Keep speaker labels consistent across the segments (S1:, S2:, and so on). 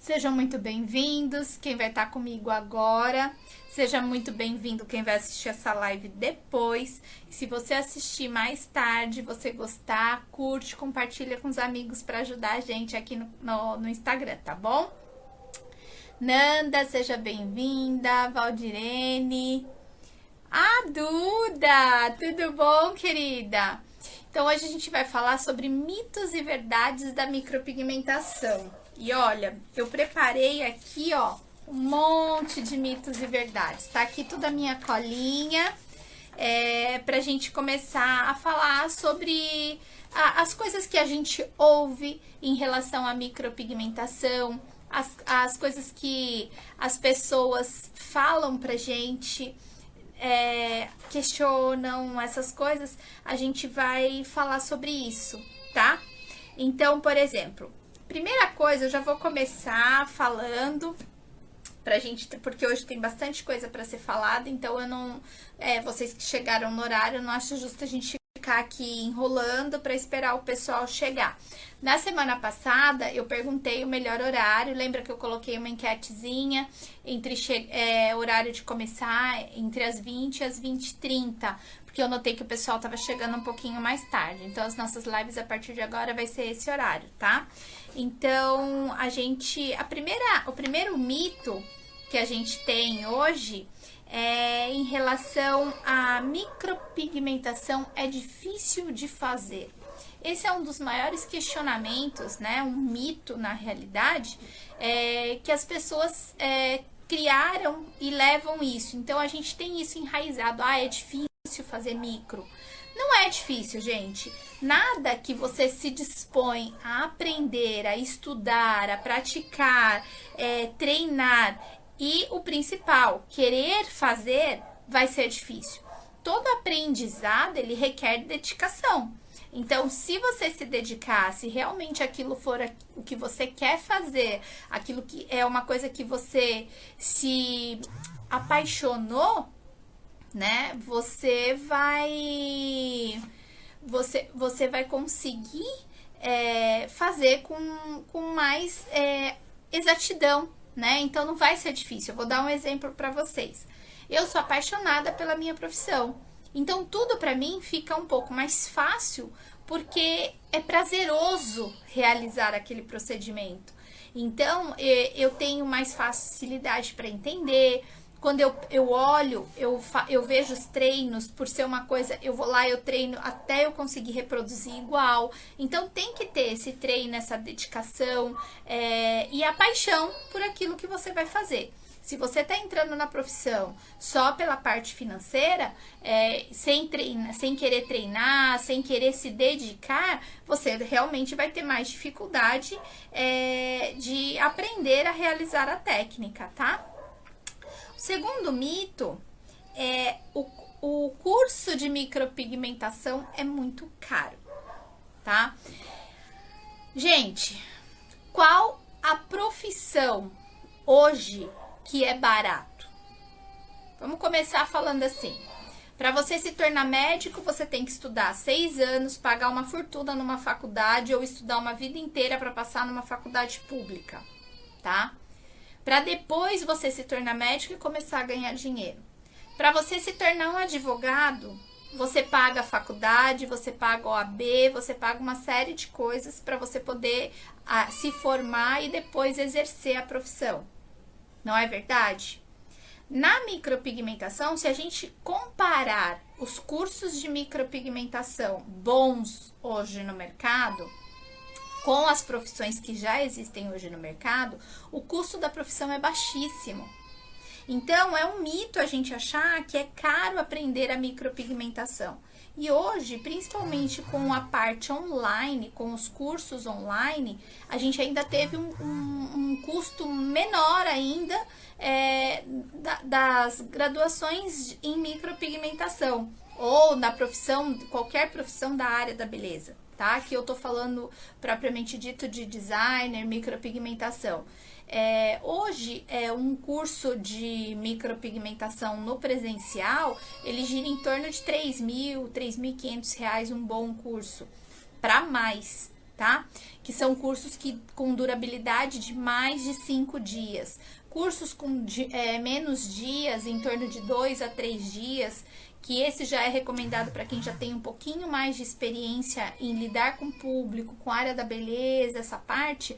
S1: Sejam muito bem-vindos, quem vai estar comigo agora. Seja muito bem-vindo quem vai assistir essa live depois. Se você assistir mais tarde, você gostar, curte, compartilha com os amigos para ajudar a gente aqui no Instagram, tá bom? Nanda, seja bem-vinda. Valdirene. Duda, tudo bom, querida? Então, hoje a gente vai falar sobre mitos e verdades da micropigmentação. E olha, eu preparei aqui, ó, um monte de mitos e verdades. Tá aqui toda a minha colinha, pra gente começar a falar sobre as coisas que a gente ouve em relação à micropigmentação, as coisas que as pessoas falam pra gente, questionam essas coisas, a gente vai falar sobre isso, tá? Então, por exemplo, primeira coisa, eu já vou começar falando pra gente, porque hoje tem bastante coisa pra ser falada, então eu não, vocês que chegaram no horário, eu não acho justo a gente ficar aqui enrolando pra esperar o pessoal chegar. Na semana passada, eu perguntei o melhor horário, lembra que eu coloquei uma enquetezinha entre horário de começar entre as 20 e as 20h30, porque eu notei que o pessoal tava chegando um pouquinho mais tarde. Então, as nossas lives a partir de agora vai ser esse horário, tá? Então, o primeiro mito que a gente tem hoje é em relação à micropigmentação, é difícil de fazer. Esse é um dos maiores questionamentos, né? Um mito na realidade, que as pessoas criaram e levam isso. Então a gente tem isso enraizado. É difícil fazer micro. Não é difícil, gente. Nada que você se dispõe a aprender, a estudar, a praticar, treinar e o principal, querer fazer, vai ser difícil. Todo aprendizado, ele requer dedicação. Então, se você se dedicar, se realmente aquilo for o que você quer fazer, aquilo que é uma coisa que você se apaixonou, né? Você vai conseguir fazer com mais exatidão, né? Então não vai ser difícil. Eu vou dar um exemplo para vocês. Eu sou apaixonada pela minha profissão. Então tudo para mim fica um pouco mais fácil porque é prazeroso realizar aquele procedimento. Então eu tenho mais facilidade para entender. Quando eu olho, eu vejo os treinos, por ser uma coisa, eu vou lá, eu treino até eu conseguir reproduzir igual. Então tem que ter esse treino, essa dedicação e a paixão por aquilo que você vai fazer. Se você está entrando na profissão só pela parte financeira, sem querer treinar, sem querer se dedicar, você realmente vai ter mais dificuldade de aprender a realizar a técnica, tá? O segundo mito é o curso de micropigmentação é muito caro, tá? Gente, qual a profissão hoje que é barato? Vamos começar falando assim. Para você se tornar médico, você tem que estudar 6 anos, pagar uma fortuna numa faculdade ou estudar uma vida inteira para passar numa faculdade pública, tá? Para depois você se tornar médico e começar a ganhar dinheiro. Para você se tornar um advogado, você paga a faculdade, você paga OAB, você paga uma série de coisas para você poder se formar e depois exercer a profissão. Não é verdade? Na micropigmentação, se a gente comparar os cursos de micropigmentação bons hoje no mercado com as profissões que já existem hoje no mercado, o custo da profissão é baixíssimo. Então, é um mito a gente achar que é caro aprender a micropigmentação. E hoje, principalmente com a parte online, com os cursos online, a gente ainda teve um custo menor ainda das graduações em micropigmentação ou na profissão, qualquer profissão da área da beleza, tá? Que eu tô falando propriamente dito de designer, micropigmentação. Hoje, um curso de micropigmentação no presencial, ele gira em torno de R$3.000, R$3.500, um bom curso, para mais, tá? Que são cursos com durabilidade de mais de 5 dias. Cursos com menos dias, em torno de 2 a 3 dias, que esse já é recomendado para quem já tem um pouquinho mais de experiência em lidar com o público, com a área da beleza, essa parte,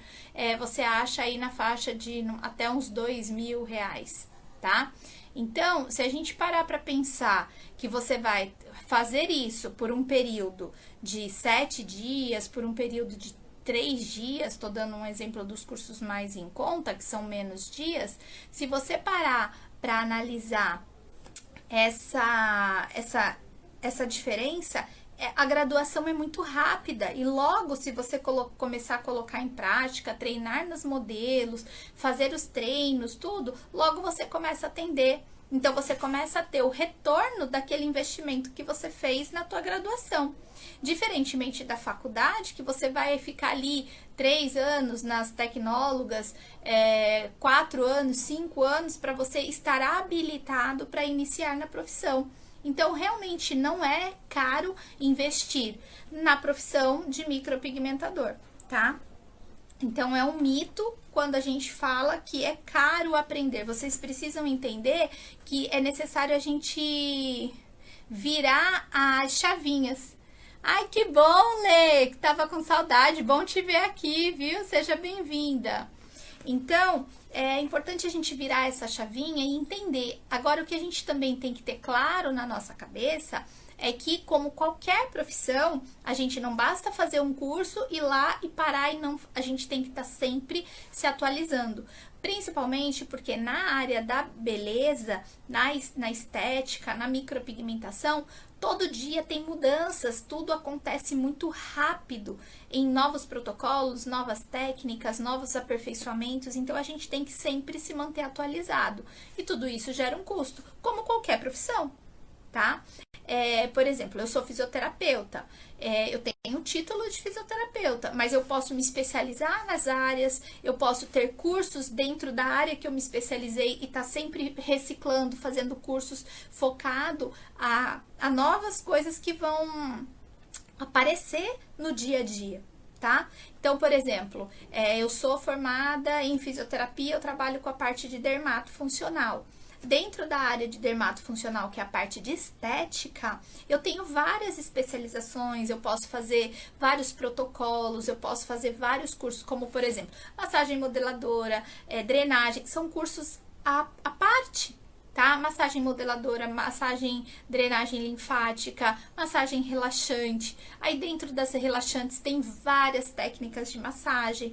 S1: você acha aí na faixa de até uns R$ 2.000, tá? Então, se a gente parar para pensar que você vai fazer isso por um período de 7 dias, por um período de 3 dias, estou dando um exemplo dos cursos mais em conta, que são menos dias, se você parar para analisar essa diferença, a graduação é muito rápida e logo se você começar a colocar em prática, treinar nos modelos, fazer os treinos, tudo, logo você começa a atender. Então, você começa a ter o retorno daquele investimento que você fez na tua graduação. Diferentemente da faculdade, que você vai ficar ali 3 anos nas tecnólogas, 4 anos, 5 anos, para você estar habilitado para iniciar na profissão. Então, realmente não é caro investir na profissão de micropigmentador, tá? Então, é um mito quando a gente fala que é caro aprender. Vocês precisam entender que é necessário a gente virar as chavinhas. Ai, que bom, Lê! Tava com saudade. Bom te ver aqui, viu? Seja bem-vinda. Então, é importante a gente virar essa chavinha e entender. Agora, o que a gente também tem que ter claro na nossa cabeça é que, como qualquer profissão, a gente não basta fazer um curso, ir lá e parar e não. A gente tem que estar sempre se atualizando. Principalmente porque na área da beleza, na estética, na micropigmentação, todo dia tem mudanças, tudo acontece muito rápido em novos protocolos, novas técnicas, novos aperfeiçoamentos, então a gente tem que sempre se manter atualizado. E tudo isso gera um custo, como qualquer profissão, tá? Por exemplo, eu sou fisioterapeuta, eu tenho o título de fisioterapeuta, mas eu posso me especializar nas áreas, eu posso ter cursos dentro da área que eu me especializei e tá sempre reciclando, fazendo cursos focado a novas coisas que vão aparecer no dia a dia, tá? Então, por exemplo, eu sou formada em fisioterapia, eu trabalho com a parte de dermatofuncional. Dentro da área de dermatofuncional, que é a parte de estética, eu tenho várias especializações, eu posso fazer vários protocolos, eu posso fazer vários cursos, como por exemplo, massagem modeladora, drenagem, são cursos à parte, tá? Massagem modeladora, massagem, drenagem linfática, massagem relaxante. Aí dentro das relaxantes tem várias técnicas de massagem,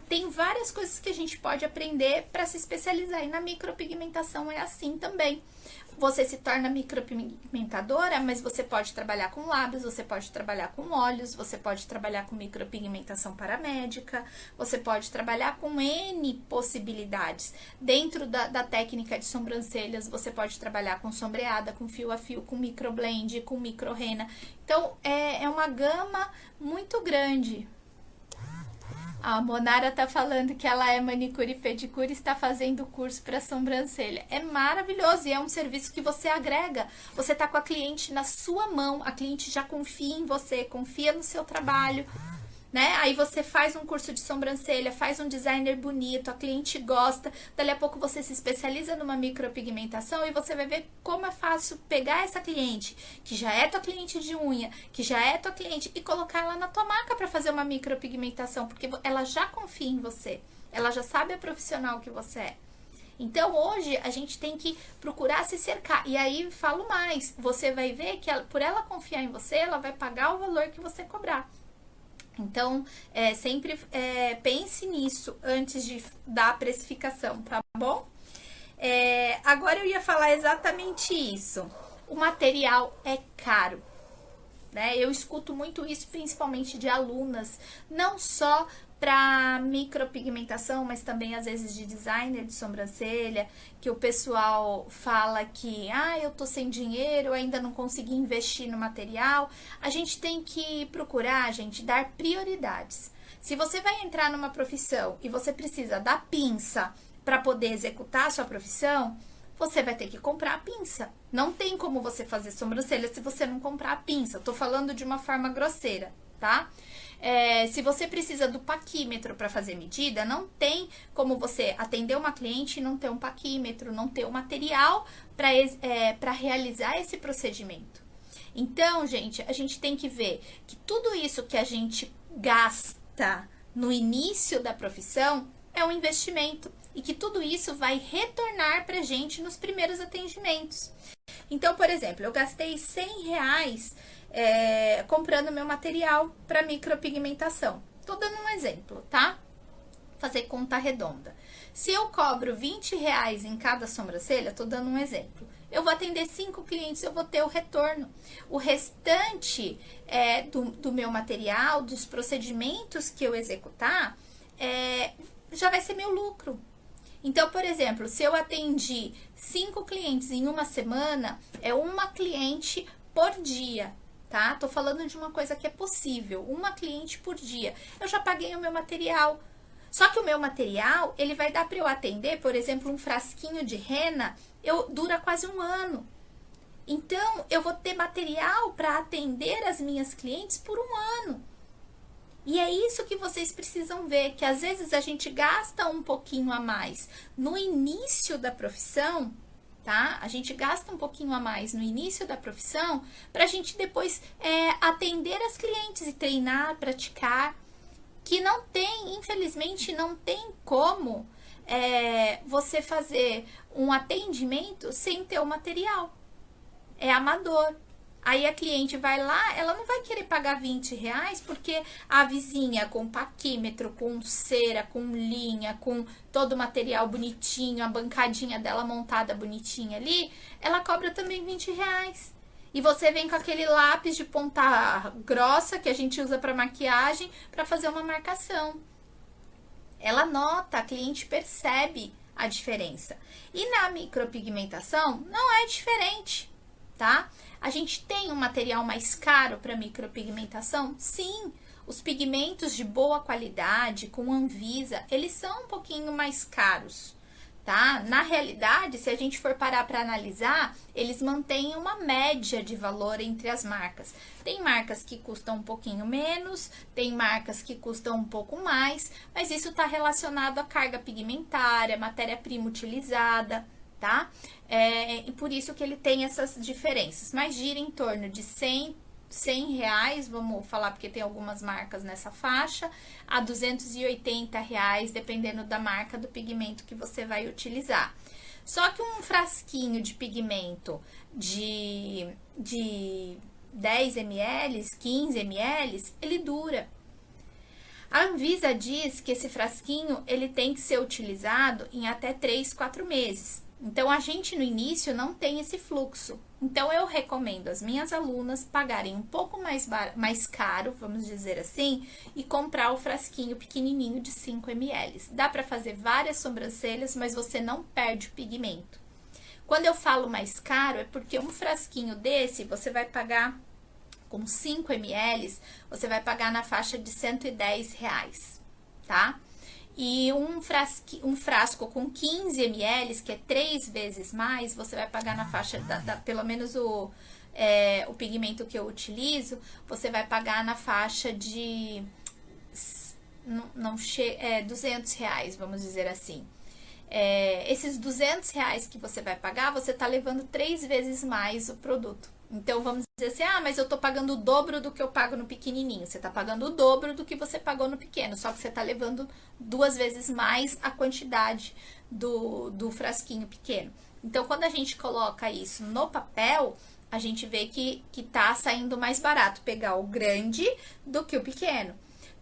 S1: tem várias coisas que a gente pode aprender para se especializar. E na micropigmentação é assim também. Você se torna micropigmentadora, mas você pode trabalhar com lábios, você pode trabalhar com óleos, você pode trabalhar com micropigmentação paramédica, você pode trabalhar com N possibilidades. Dentro da técnica de sobrancelhas, você pode trabalhar com sombreada, com fio a fio, com microblend, com microrena. Então, é uma gama muito grande. A Monara tá falando que ela é manicure e pedicure e está fazendo curso para sobrancelha. É maravilhoso e é um serviço que você agrega. Você tá com a cliente na sua mão, a cliente já confia em você, confia no seu trabalho, né? Aí você faz um curso de sobrancelha, faz um designer bonito, a cliente gosta, dali a pouco você se especializa numa micropigmentação e você vai ver como é fácil pegar essa cliente, que já é tua cliente de unha, que já é tua cliente, e colocar ela na tua maca para fazer uma micropigmentação, porque ela já confia em você, ela já sabe a profissional que você é. Então, hoje, a gente tem que procurar se cercar. E aí, falo mais, você vai ver que por ela confiar em você, ela vai pagar o valor que você cobrar. Então, sempre pense nisso antes de dar a precificação, tá bom? Agora eu ia falar exatamente isso. O material é caro, né? Eu escuto muito isso, principalmente de alunas, não só para micropigmentação, mas também às vezes de designer de sobrancelha, que o pessoal fala que eu tô sem dinheiro, ainda não consegui investir no material. A gente tem que procurar, gente, dar prioridades. Se você vai entrar numa profissão e você precisa da pinça para poder executar a sua profissão, você vai ter que comprar a pinça. Não tem como você fazer sobrancelha se você não comprar a pinça. Eu tô falando de uma forma grosseira, tá? Se você precisa do paquímetro para fazer medida, não tem como você atender uma cliente e não ter um paquímetro, não ter o material para realizar esse procedimento. Então, gente, a gente tem que ver que tudo isso que a gente gasta no início da profissão é um investimento e que tudo isso vai retornar para a gente nos primeiros atendimentos. Então, por exemplo, eu gastei R$100 comprando meu material para micropigmentação. Tô dando um exemplo, tá? Fazer conta redonda. Se eu cobro R$20 em cada sobrancelha, tô dando um exemplo. Eu vou atender 5 clientes, eu vou ter o retorno. O restante do meu material, dos procedimentos que eu executar, já vai ser meu lucro. Então, por exemplo, se eu atendi 5 clientes em uma semana, é uma cliente por dia, tá? Tô falando de uma coisa que é possível, uma cliente por dia. Eu já paguei o meu material. Só que o meu material, ele vai dar para eu atender, por exemplo, um frasquinho de rena, dura quase um ano. Então, eu vou ter material para atender as minhas clientes por um ano. E é isso que vocês precisam ver, que às vezes a gente gasta um pouquinho a mais no início da profissão, tá? A gente gasta um pouquinho a mais no início da profissão para a gente depois atender as clientes e treinar, praticar, que não tem, infelizmente, não tem como você fazer um atendimento sem ter o material. É amador. Aí a cliente vai lá, ela não vai querer pagar R$20 porque a vizinha com paquímetro, com cera, com linha, com todo o material bonitinho, a bancadinha dela montada bonitinha ali, ela cobra também R$20. E você vem com aquele lápis de ponta grossa que a gente usa para maquiagem para fazer uma marcação. Ela nota, a cliente percebe a diferença. E na micropigmentação não é diferente, tá? A gente tem um material mais caro para micropigmentação? Sim, os pigmentos de boa qualidade, com Anvisa, eles são um pouquinho mais caros, tá? Na realidade, se a gente for parar para analisar, eles mantêm uma média de valor entre as marcas. Tem marcas que custam um pouquinho menos, tem marcas que custam um pouco mais, mas isso está relacionado à carga pigmentária, matéria-prima utilizada, tá? E por isso que ele tem essas diferenças, mas gira em torno de R$100, vamos falar porque tem algumas marcas nessa faixa, a R$280, dependendo da marca do pigmento que você vai utilizar. Só que um frasquinho de pigmento de 10 ml, 15 ml, ele dura. A Anvisa diz que esse frasquinho ele tem que ser utilizado em até 3, 4 meses. Então, a gente no início não tem esse fluxo. Então, eu recomendo às minhas alunas pagarem um pouco mais caro, vamos dizer assim, e comprar o frasquinho pequenininho de 5 ml. Dá para fazer várias sobrancelhas, mas você não perde o pigmento. Quando eu falo mais caro, é porque um frasquinho desse você vai pagar com 5 ml, você vai pagar na faixa de R$110, tá? E um frasco com 15 ml, que é 3 vezes mais, você vai pagar na faixa, pelo menos o pigmento que eu utilizo, você vai pagar na faixa de R$200, vamos dizer assim. Esses R$200 que você vai pagar, você tá levando 3 vezes mais o produto. Então, vamos dizer assim, mas eu tô pagando o dobro do que eu pago no pequenininho. Você tá pagando o dobro do que você pagou no pequeno, só que você tá levando 2 vezes mais a quantidade do frasquinho pequeno. Então, quando a gente coloca isso no papel, a gente vê que tá saindo mais barato pegar o grande do que o pequeno.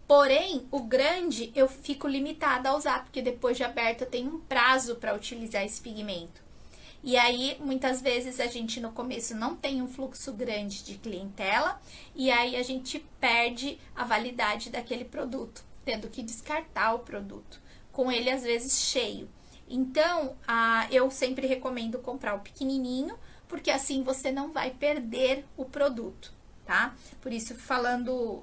S1: Porém, o grande eu fico limitada a usar, porque depois de aberto eu tenho um prazo para utilizar esse pigmento. E aí, muitas vezes, a gente no começo não tem um fluxo grande de clientela, e aí a gente perde a validade daquele produto, tendo que descartar o produto, com ele às vezes cheio. Então, eu sempre recomendo comprar o pequenininho, porque assim você não vai perder o produto, tá? Por isso,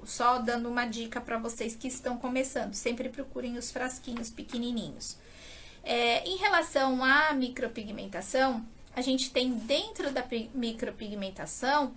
S1: só dando uma dica para vocês que estão começando, sempre procurem os frasquinhos pequenininhos. Em relação à micropigmentação, a gente tem dentro da micropigmentação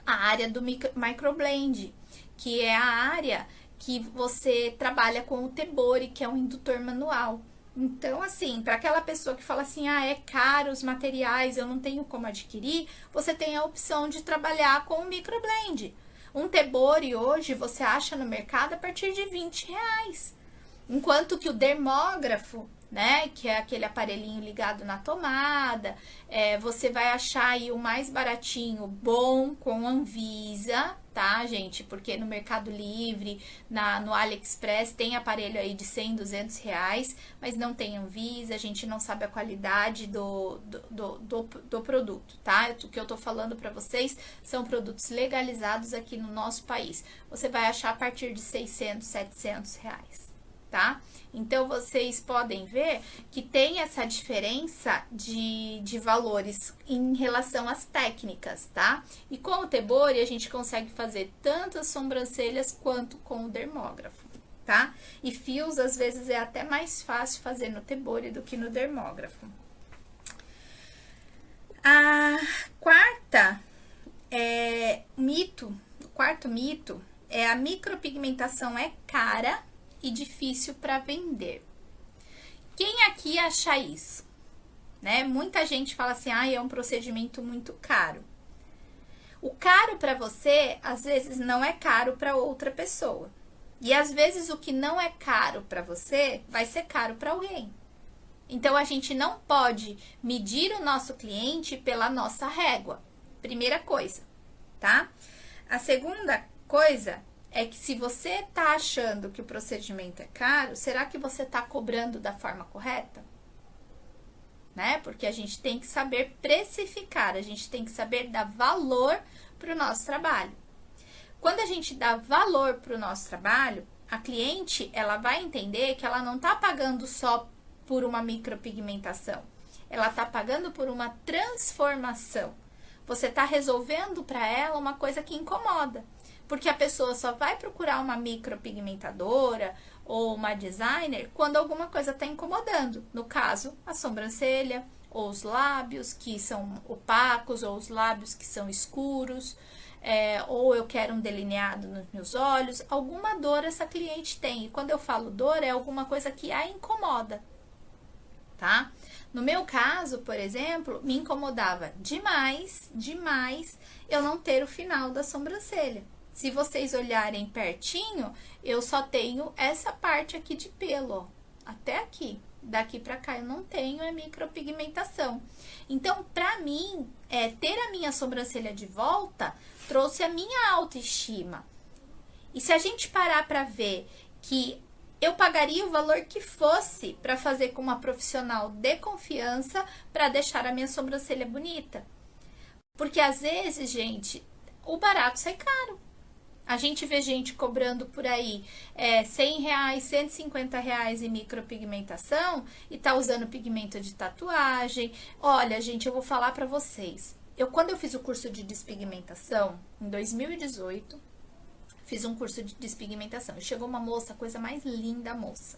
S1: a área do microblend, que é a área que você trabalha com o Tebori, que é um indutor manual. Então, assim, para aquela pessoa que fala assim, ah, é caro os materiais, eu não tenho como adquirir, você tem a opção de trabalhar com o microblend. Um Tebori hoje você acha no mercado a partir de R$ 20. Enquanto que o dermógrafo, né, que é aquele aparelhinho ligado na tomada, você vai achar aí o mais baratinho, bom, com Anvisa, tá, gente? Porque no Mercado Livre, no AliExpress, tem aparelho aí de R$ 100, R$ 200, mas não tem Anvisa, a gente não sabe a qualidade do produto, tá? O que eu tô falando para vocês são produtos legalizados aqui no nosso país. Você vai achar a partir de R$ 600, R$ 700. Tá? Então, vocês podem ver que tem essa diferença de valores em relação às técnicas, tá? E com o Tebori, a gente consegue fazer tanto as sobrancelhas quanto com o dermógrafo, tá? E fios, às vezes, é até mais fácil fazer no Tebori do que no dermógrafo. A quarta o quarto mito é a micropigmentação é cara e difícil para vender. Quem aqui acha isso? Né? Muita gente fala assim, ah, é um procedimento muito caro. O caro para você, às vezes, não é caro para outra pessoa. E às vezes o que não é caro para você, vai ser caro para alguém. Então, a gente não pode medir o nosso cliente pela nossa régua. Primeira coisa, tá? A segunda coisa é que se você tá achando que o procedimento é caro, será que você tá cobrando da forma correta? Né? Porque a gente tem que saber precificar, a gente tem que saber dar valor para o nosso trabalho. Quando a gente dá valor para o nosso trabalho, a cliente, ela vai entender que ela não tá pagando só por uma micropigmentação, ela tá pagando por uma transformação. Você tá resolvendo para ela uma coisa que incomoda. Porque a pessoa só vai procurar uma micropigmentadora ou uma designer quando alguma coisa está incomodando. No caso, a sobrancelha, ou os lábios que são opacos, ou os lábios que são escuros, ou eu quero um delineado nos meus olhos. Alguma dor essa cliente tem. E quando eu falo dor, é alguma coisa que a incomoda, tá? No meu caso, por exemplo, me incomodava demais eu não ter o final da sobrancelha. Se vocês olharem pertinho, eu só tenho essa parte aqui de pelo, ó, até aqui. Daqui pra cá eu não tenho micropigmentação. Então, pra mim, ter a minha sobrancelha de volta trouxe a minha autoestima. E se a gente parar pra ver que eu pagaria o valor que fosse pra fazer com uma profissional de confiança pra deixar a minha sobrancelha bonita. Porque às vezes, gente, o barato sai caro. A gente vê gente cobrando por aí R$100, R$150 em micropigmentação e tá usando pigmento de tatuagem. Olha, gente, eu vou falar pra vocês. Quando eu fiz o curso de despigmentação, em 2018, fiz um curso de despigmentação. E chegou uma moça, coisa mais linda, moça.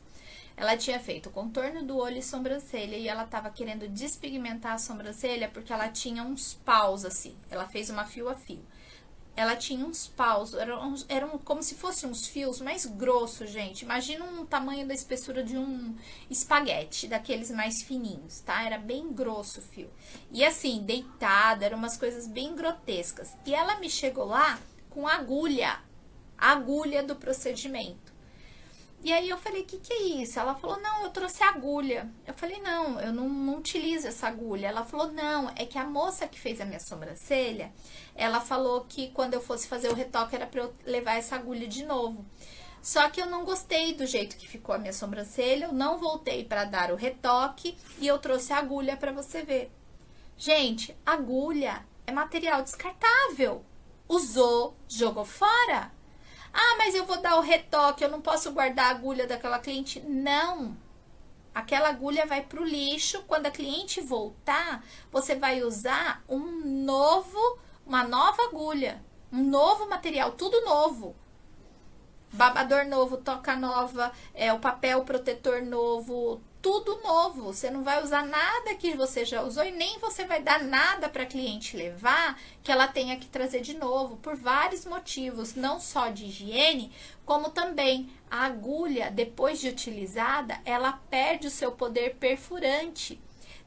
S1: Ela tinha feito contorno do olho e sobrancelha e ela tava querendo despigmentar a sobrancelha porque ela tinha uns paus assim. Ela fez uma fio a fio. Ela tinha uns paus, eram como se fossem uns fios mais grossos, gente. Imagina um tamanho da espessura de um espaguete, daqueles mais fininhos, tá? Era bem grosso o fio. E assim, deitada, eram umas coisas bem grotescas. E ela me chegou lá com a agulha do procedimento. E aí eu falei, o que é isso? Ela falou, não, eu trouxe agulha. Eu falei, não, eu não utilizo essa agulha. Ela falou, não, é que a moça que fez a minha sobrancelha, ela falou que quando eu fosse fazer o retoque era pra eu levar essa agulha de novo. Só que eu não gostei do jeito que ficou a minha sobrancelha, eu não voltei para dar o retoque e eu trouxe a agulha para você ver. Gente, agulha é material descartável. Usou, jogou fora. Ah, mas eu vou dar o retoque, eu não posso guardar a agulha daquela cliente. Não. Aquela agulha vai pro lixo. Quando a cliente voltar, você vai usar uma nova agulha, um novo material, tudo novo. babador novo, toca nova, o papel protetor novo, tudo novo. Você não vai usar nada que você já usou e nem você vai dar nada para a cliente levar que ela tenha que trazer de novo, por vários motivos, não só de higiene, como também a agulha, depois de utilizada, ela perde o seu poder perfurante.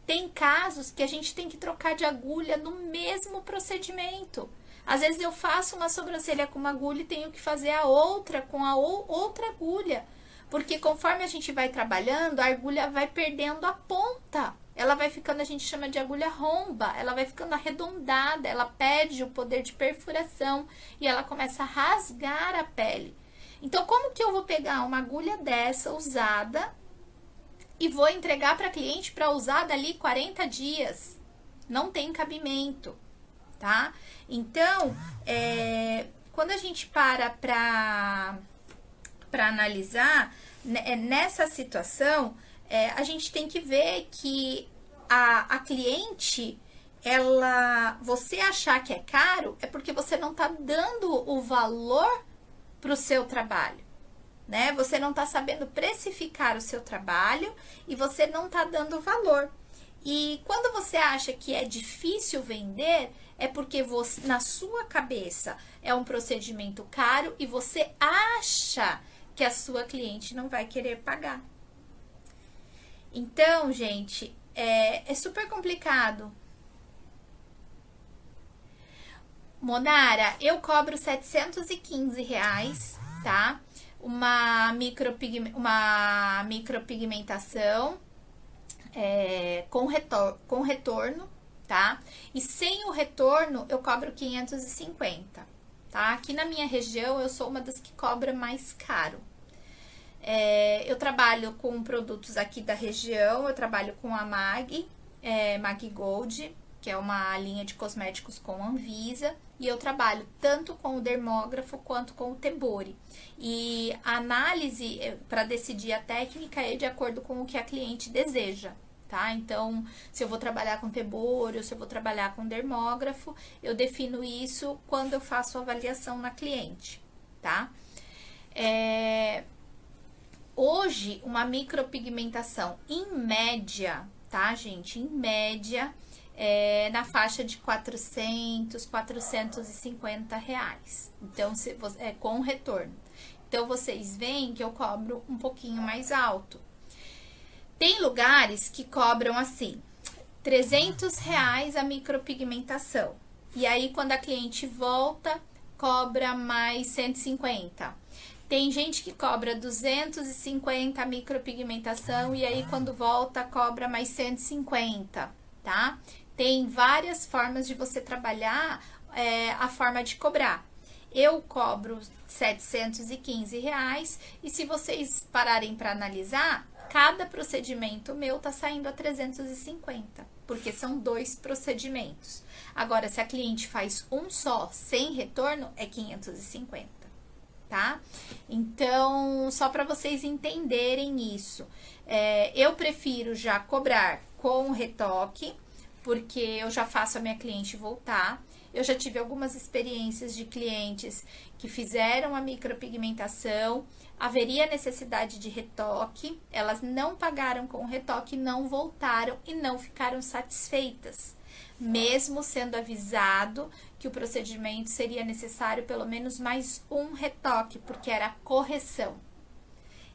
S1: Tem casos que a gente tem que trocar de agulha no mesmo procedimento. Às vezes eu faço uma sobrancelha com uma agulha e tenho que fazer a outra com a outra agulha. Porque conforme a gente vai trabalhando, a agulha vai perdendo a ponta. Ela vai ficando, a gente chama de agulha romba, ela vai ficando arredondada, ela perde o poder de perfuração e ela começa a rasgar a pele. Então, como que eu vou pegar uma agulha dessa usada e vou entregar para cliente para usar dali 40 dias? Não tem cabimento, tá? Então, quando a gente para analisar, nessa situação, a gente tem que ver que a cliente, você achar que é caro, é porque você não está dando o valor para o seu trabalho, né? Você não está sabendo precificar o seu trabalho e você não está dando valor. E quando você acha que é difícil vender, é porque você, na sua cabeça, é um procedimento caro e você acha que a sua cliente não vai querer pagar. Então, gente, é super complicado. Monara, eu cobro R$715, tá? Uma micropigmentação com retorno, tá? E sem o retorno, eu cobro 550, tá? Aqui na minha região, eu sou uma das que cobra mais caro. Eu trabalho com produtos aqui da região, eu trabalho com a Mag Gold, que é uma linha de cosméticos com Anvisa, e eu trabalho tanto com o dermógrafo quanto com o Tebori. E a análise para decidir a técnica é de acordo com o que a cliente deseja, tá? Então, se eu vou trabalhar com Tebori ou se eu vou trabalhar com dermógrafo, eu defino isso quando eu faço a avaliação na cliente, tá? Hoje, uma micropigmentação, em média, tá, gente? Em média, na faixa de R$450. Então, com retorno. Então, vocês veem que eu cobro um pouquinho mais alto. Tem lugares que cobram assim, R$300 a micropigmentação. E aí, quando a cliente volta, cobra mais 150. Tem gente que cobra 250 a micropigmentação e aí quando volta cobra mais 150, tá? Tem várias formas de você trabalhar a forma de cobrar. Eu cobro R$715 e se vocês pararem para analisar, cada procedimento meu tá saindo a 350, porque são 2 procedimentos. Agora, se a cliente faz um só, sem retorno, é 550. Tá? Então, só para vocês entenderem isso, eu prefiro já cobrar com retoque, porque eu já faço a minha cliente voltar. Eu já tive algumas experiências de clientes que fizeram a micropigmentação, haveria necessidade de retoque, elas não pagaram com retoque, não voltaram e não ficaram satisfeitas, mesmo sendo avisado que o procedimento seria necessário pelo menos mais um retoque, porque era correção.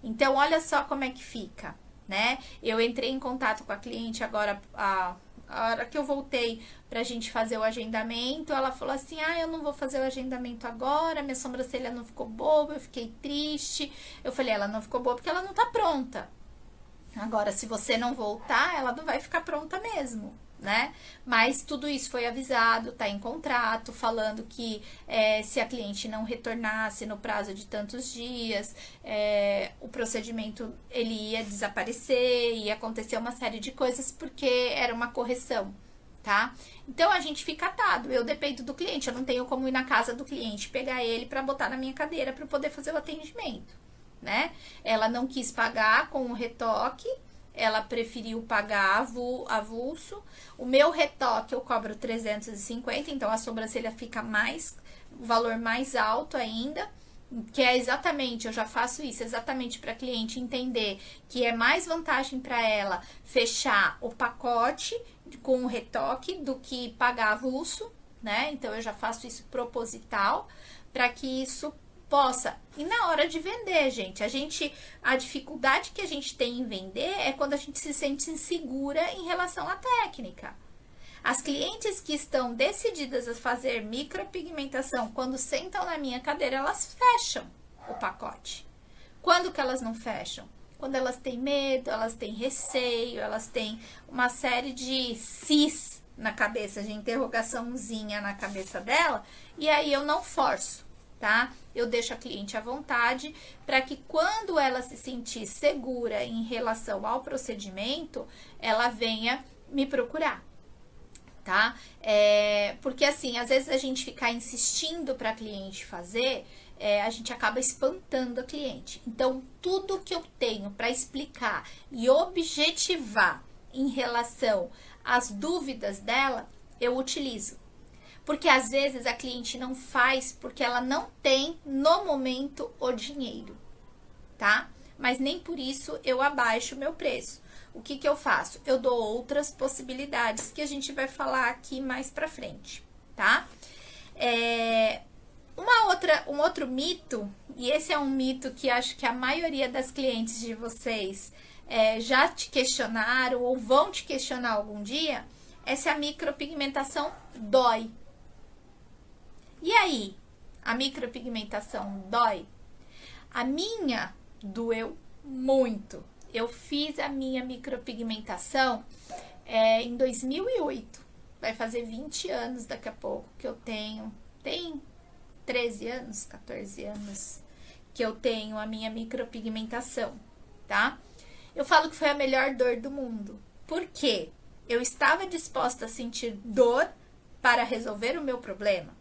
S1: Então, olha só como é que fica, né? Eu entrei em contato com a cliente agora, a hora que eu voltei pra gente fazer o agendamento, ela falou assim, eu não vou fazer o agendamento agora, minha sobrancelha não ficou boa, eu fiquei triste. Eu falei, ela não ficou boa porque ela não tá pronta. Agora, se você não voltar, ela não vai ficar pronta mesmo, né? Mas tudo isso foi avisado, tá em contrato, falando que se a cliente não retornasse no prazo de tantos dias, o procedimento ele ia desaparecer, ia acontecer uma série de coisas, porque era uma correção, tá? Então, a gente fica atado, eu dependo do cliente, eu não tenho como ir na casa do cliente, pegar ele pra botar na minha cadeira pra poder fazer o atendimento, né? Ela não quis pagar com o retoque, ela preferiu pagar avulso. O meu retoque eu cobro 350, então a sobrancelha fica o valor mais alto ainda, que é exatamente, eu já faço isso exatamente para a cliente entender que é mais vantagem para ela fechar o pacote com o retoque do que pagar avulso, né? Então eu já faço isso proposital para que isso possa. E na hora de vender, gente, a dificuldade que a gente tem em vender é quando a gente se sente insegura em relação à técnica. As clientes que estão decididas a fazer micropigmentação, quando sentam na minha cadeira, elas fecham o pacote. Quando que elas não fecham? Quando elas têm medo, elas têm receio, elas têm uma série de cis na cabeça, de interrogaçãozinha na cabeça dela, e aí eu não forço, tá? Eu deixo a cliente à vontade para que quando ela se sentir segura em relação ao procedimento, ela venha me procurar. Tá? Porque assim, às vezes a gente ficar insistindo para a cliente fazer, a gente acaba espantando a cliente. Então, tudo que eu tenho para explicar e objetivar em relação às dúvidas dela, eu utilizo. Porque às vezes a cliente não faz porque ela não tem no momento o dinheiro, tá? Mas nem por isso eu abaixo o meu preço. O que eu faço? Eu dou outras possibilidades que a gente vai falar aqui mais pra frente, tá? Um outro mito, e esse é um mito que acho que a maioria das clientes de vocês já te questionaram ou vão te questionar algum dia, é se a micropigmentação dói. E aí? A micropigmentação dói? A minha doeu muito. Eu fiz a minha micropigmentação em 2008. Vai fazer 20 anos daqui a pouco que eu tenho. Tem 13 anos, 14 anos que eu tenho a minha micropigmentação, tá? Eu falo que foi a melhor dor do mundo. Por quê? Eu estava disposta a sentir dor para resolver o meu problema.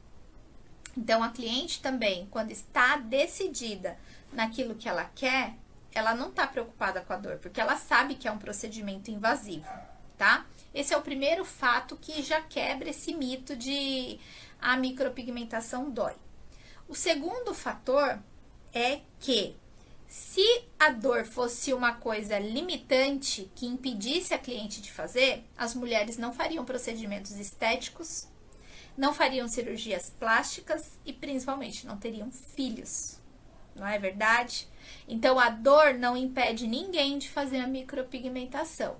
S1: Então, a cliente também, quando está decidida naquilo que ela quer, ela não tá preocupada com a dor, porque ela sabe que é um procedimento invasivo, tá? Esse é o primeiro fato que já quebra esse mito de a micropigmentação dói. O segundo fator é que se a dor fosse uma coisa limitante que impedisse a cliente de fazer, as mulheres não fariam procedimentos estéticos, não fariam cirurgias plásticas e principalmente não teriam filhos. Não é verdade? Então, a dor não impede ninguém de fazer a micropigmentação.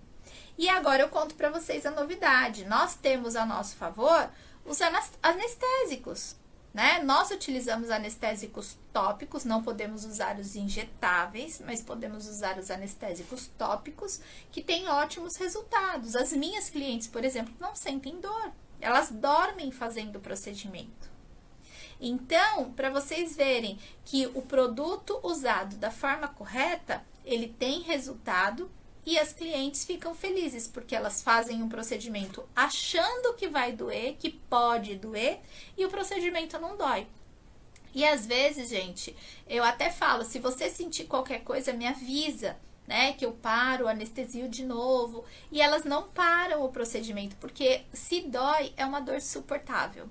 S1: E agora eu conto para vocês a novidade. Nós temos a nosso favor os anestésicos, né? Nós utilizamos anestésicos tópicos, não podemos usar os injetáveis, mas podemos usar os anestésicos tópicos, que têm ótimos resultados. As minhas clientes, por exemplo, não sentem dor. Elas dormem fazendo o procedimento. Então, para vocês verem que o produto usado da forma correta, ele tem resultado e as clientes ficam felizes, porque elas fazem um procedimento achando que vai doer, que pode doer, e o procedimento não dói. E às vezes, gente, eu até falo, se você sentir qualquer coisa, me avisa, né, que eu paro, anestesio de novo, e elas não param o procedimento, porque se dói, é uma dor suportável,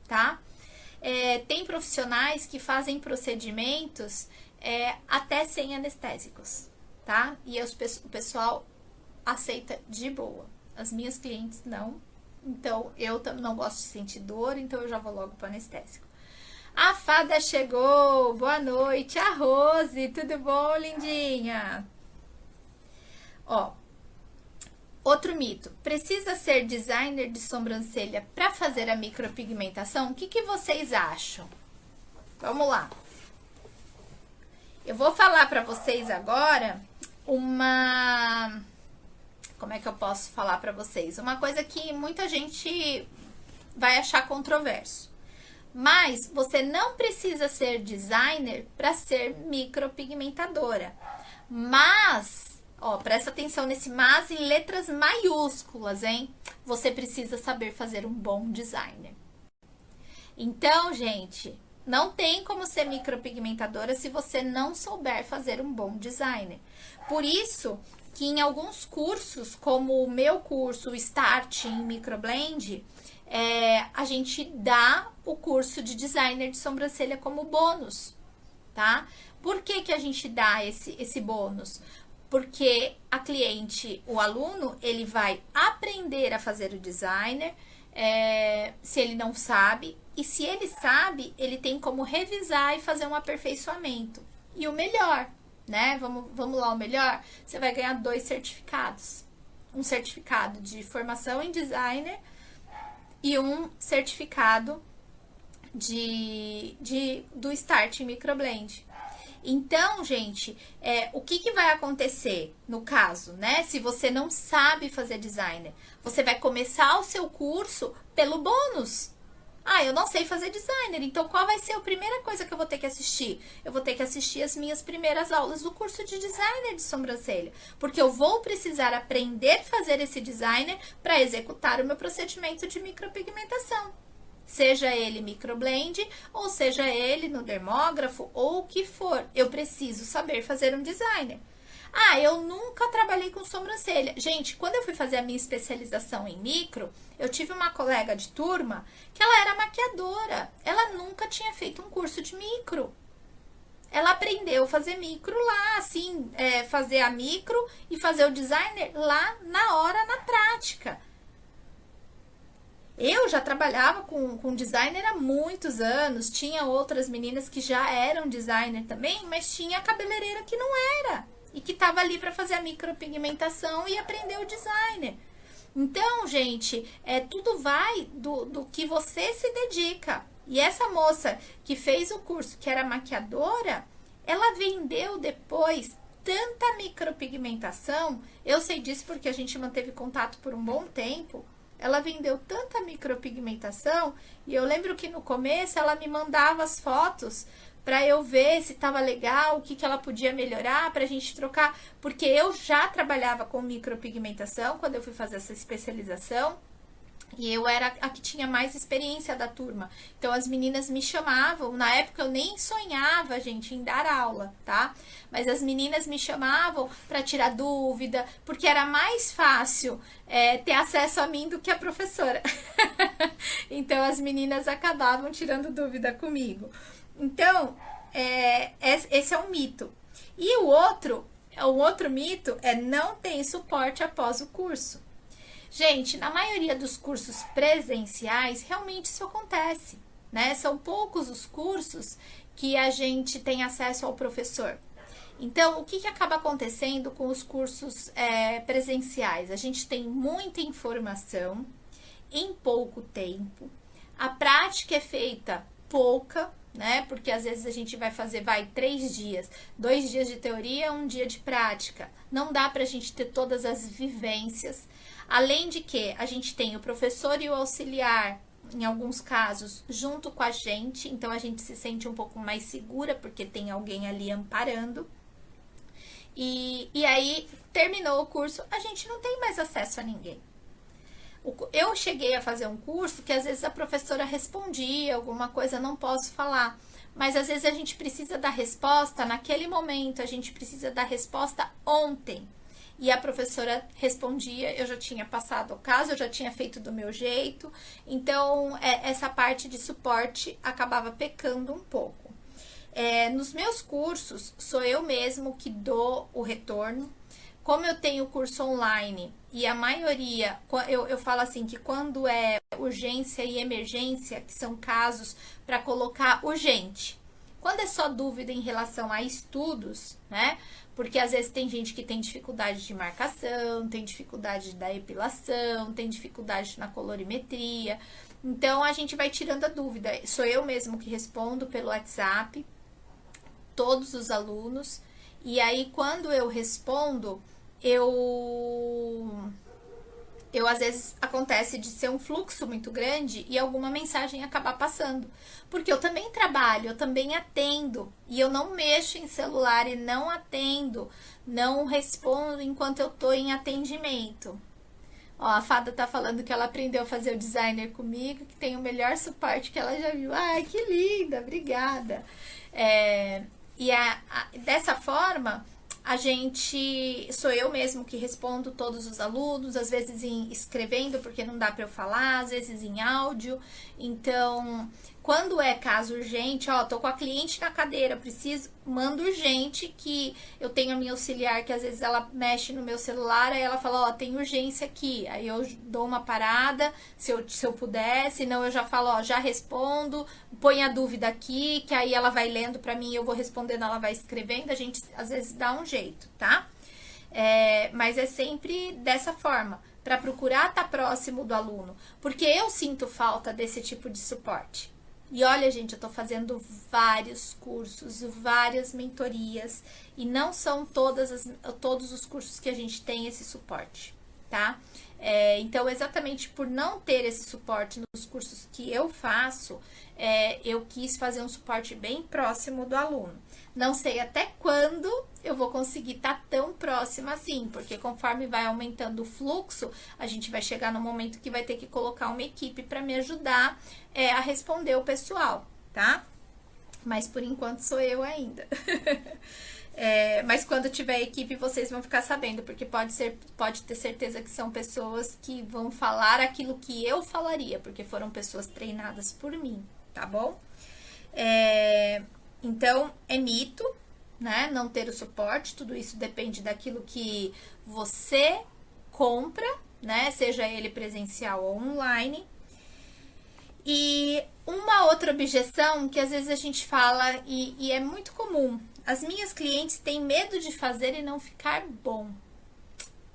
S1: tá? Tem profissionais que fazem procedimentos até sem anestésicos, tá? E o pessoal aceita de boa. As minhas clientes não. Então, eu não gosto de sentir dor, então eu já vou logo para anestésico. A fada chegou! Boa noite! A Rose! Tudo bom, lindinha? Ó, outro mito. Precisa ser designer de sobrancelha para fazer a micropigmentação? O que vocês acham? Vamos lá. Eu vou falar para vocês agora como é que eu posso falar para vocês? Uma coisa que muita gente vai achar controverso. Mas você não precisa ser designer para ser micropigmentadora. Mas, ó, presta atenção nesse mas em letras maiúsculas, hein? Você precisa saber fazer um bom designer. Então, gente, não tem como ser micropigmentadora se você não souber fazer um bom designer. Por isso que em alguns cursos, como o meu curso, o Start em Microblend, a gente dá o curso de designer de sobrancelha como bônus, tá? Por que que a gente dá esse bônus? Porque a cliente, o aluno, ele vai aprender a fazer o designer, se ele não sabe, e se ele sabe, ele tem como revisar e fazer um aperfeiçoamento. E o melhor, né? Vamos lá, o melhor, você vai ganhar 2 certificados. Um certificado de formação em designer e um certificado do Start Microblend. Então, gente, o que vai acontecer no caso, né? Se você não sabe fazer designer, você vai começar o seu curso pelo bônus. Ah, eu não sei fazer designer, então qual vai ser a primeira coisa que eu vou ter que assistir? Eu vou ter que assistir as minhas primeiras aulas do curso de designer de sobrancelha, porque eu vou precisar aprender a fazer esse designer para executar o meu procedimento de micropigmentação. Seja ele microblend, ou seja ele no dermógrafo, ou o que for. Eu preciso saber fazer um designer. Ah, eu nunca trabalhei com sobrancelha. Gente, quando eu fui fazer a minha especialização em micro, eu tive uma colega de turma que ela era maquiadora. Ela nunca tinha feito um curso de micro. Ela aprendeu a fazer micro lá, assim, fazer a micro e fazer o designer lá na hora, na prática. Eu já trabalhava com designer há muitos anos, tinha outras meninas que já eram designer também, mas tinha a cabeleireira que não era e que estava ali para fazer a micropigmentação e aprender o designer. Então, gente, tudo vai do que você se dedica. E essa moça que fez o curso, que era maquiadora, ela vendeu depois tanta micropigmentação. Eu sei disso porque a gente manteve contato por um bom tempo. Ela vendeu tanta micropigmentação e eu lembro que no começo ela me mandava as fotos para eu ver se estava legal, o que ela podia melhorar para a gente trocar, porque eu já trabalhava com micropigmentação quando eu fui fazer essa especialização. E eu era a que tinha mais experiência da turma. Então, as meninas me chamavam. Na época, eu nem sonhava, gente, em dar aula, tá? Mas as meninas me chamavam para tirar dúvida, porque era mais fácil ter acesso a mim do que a professora. Então, as meninas acabavam tirando dúvida comigo. Então, esse é um mito. E o outro mito não tem suporte após o curso. Gente, na maioria dos cursos presenciais, realmente isso acontece, né? São poucos os cursos que a gente tem acesso ao professor. Então, o que acaba acontecendo com os cursos presenciais? A gente tem muita informação em pouco tempo, a prática é feita pouca, né? Porque às vezes a gente vai fazer 3 dias, 2 dias de teoria, 1 dia de prática. Não dá pra gente ter todas as vivências. Além de que a gente tem o professor e o auxiliar, em alguns casos, junto com a gente. Então, a gente se sente um pouco mais segura, porque tem alguém ali amparando. E aí, terminou o curso, a gente não tem mais acesso a ninguém. Eu cheguei a fazer um curso que às vezes a professora respondia alguma coisa, não posso falar. Mas às vezes a gente precisa da resposta naquele momento, a gente precisa da resposta ontem. E a professora respondia, eu já tinha passado o caso, eu já tinha feito do meu jeito. Então, essa parte de suporte acabava pecando um pouco. Nos meus cursos, sou eu mesmo que dou o retorno. Como eu tenho curso online e a maioria, eu falo assim que quando é urgência e emergência, que são casos para colocar urgente. Quando é só dúvida em relação a estudos, né? Porque às vezes tem gente que tem dificuldade de marcação, tem dificuldade da epilação, tem dificuldade na colorimetria. Então, a gente vai tirando a dúvida. Sou eu mesmo que respondo pelo WhatsApp, todos os alunos. E aí, quando eu respondo, eu às vezes acontece de ser um fluxo muito grande e alguma mensagem acabar passando. Porque eu também trabalho, eu também atendo. E eu não mexo em celular e não atendo, não respondo enquanto eu tô em atendimento. Ó, a Fada tá falando que ela aprendeu a fazer o designer comigo, que tem o melhor suporte que ela já viu. Ai, que linda, obrigada. Dessa forma, sou eu mesmo que respondo todos os alunos, às vezes escrevendo, porque não dá para eu falar, às vezes em áudio. Então, Quando é caso urgente, ó, tô com a cliente na cadeira, preciso, mando urgente, que eu tenho a minha auxiliar, que às vezes ela mexe no meu celular, aí ela fala, ó, tem urgência aqui. Aí eu dou uma parada, se eu puder, senão eu já falo, ó, já respondo, põe a dúvida aqui, que aí ela vai lendo pra mim, eu vou respondendo, ela vai escrevendo, a gente às vezes dá um jeito, tá? Mas é sempre dessa forma, para procurar estar próximo do aluno, porque eu sinto falta desse tipo de suporte. E olha, gente, eu tô fazendo vários cursos, várias mentorias, e não são todos os cursos que a gente tem esse suporte, tá? Então, exatamente por não ter esse suporte nos cursos que eu faço, eu quis fazer um suporte bem próximo do aluno. Não sei até quando eu vou conseguir estar tão próxima assim, porque conforme vai aumentando o fluxo, a gente vai chegar no momento que vai ter que colocar uma equipe para me ajudar a responder o pessoal, tá? Mas por enquanto sou eu ainda. Mas quando tiver equipe, vocês vão ficar sabendo, porque pode ter certeza que são pessoas que vão falar aquilo que eu falaria, porque foram pessoas treinadas por mim, tá bom? Então, é mito, né? Não ter o suporte, tudo isso depende daquilo que você compra, né? Seja ele presencial ou online. E uma outra objeção que às vezes a gente fala e é muito comum. As minhas clientes têm medo de fazer e não ficar bom.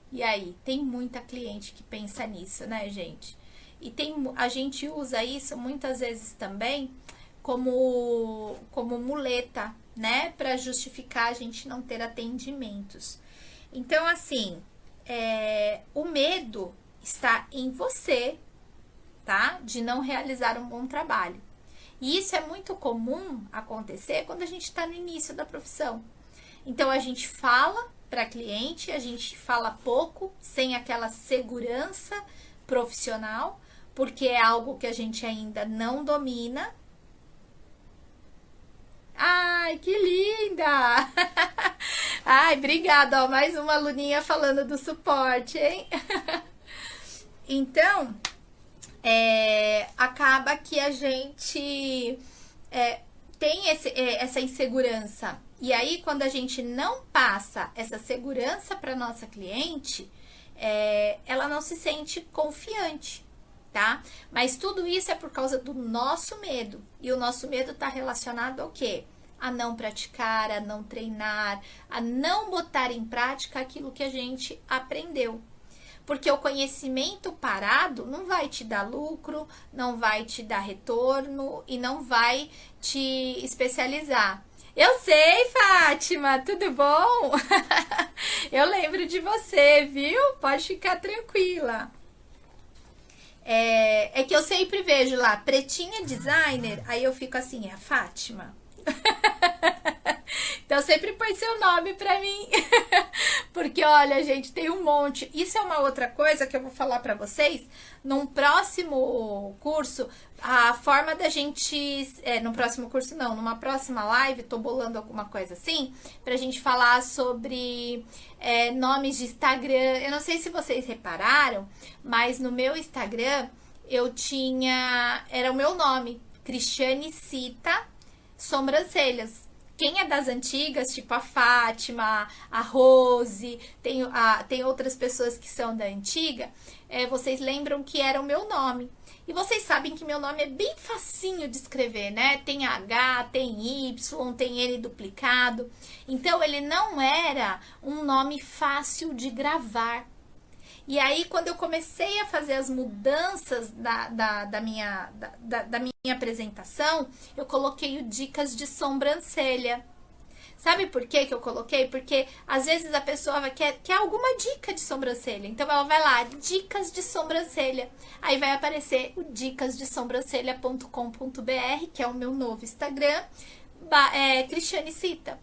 S1: E aí, tem muita cliente que pensa nisso, né, gente? E a gente usa isso muitas vezes também como muleta, né? Para justificar a gente não ter atendimentos. Então, assim, o medo está em você, tá? De não realizar um bom trabalho. E isso é muito comum acontecer quando a gente está no início da profissão. Então, a gente fala para cliente, a gente fala pouco, sem aquela segurança profissional, porque é algo que a gente ainda não domina. Ai, que linda! Ai, obrigada, ó, mais uma aluninha falando do suporte, hein? Então, acaba que a gente tem essa insegurança. E aí, quando a gente não passa essa segurança para nossa cliente, ela não se sente confiante, tá? Mas tudo isso é por causa do nosso medo. E o nosso medo está relacionado ao quê? A não praticar, a não treinar, a não botar em prática aquilo que a gente aprendeu. Porque o conhecimento parado não vai te dar lucro, não vai te dar retorno e não vai te especializar. Eu sei, Fátima, tudo bom? Eu lembro de você, viu? Pode ficar tranquila. É que eu sempre vejo lá, pretinha designer, aí eu fico assim, é a Fátima. Então sempre põe seu nome pra mim. Porque olha, gente, tem um monte. Isso é uma outra coisa que eu vou falar pra vocês num próximo curso. A forma da gente, no próximo curso não, numa próxima live, tô bolando alguma coisa assim, pra gente falar sobre nomes de Instagram. Eu não sei se vocês repararam, mas no meu Instagram eu tinha, era o meu nome, Cristiane Cita Sobrancelhas. Quem é das antigas, tipo a Fátima, a Rose, tem outras pessoas que são da antiga, vocês lembram que era o meu nome. E vocês sabem que meu nome é bem facinho de escrever, né? Tem H, tem Y, tem N duplicado. Então, ele não era um nome fácil de gravar. E aí, quando eu comecei a fazer as mudanças da minha apresentação, eu coloquei o dicas de sobrancelha. Sabe por que eu coloquei? Porque às vezes a pessoa quer alguma dica de sobrancelha. Então ela vai lá, dicas de sobrancelha. Aí vai aparecer o dicasdesobrancelha.com.br, que é o meu novo Instagram, Cristiane Cita.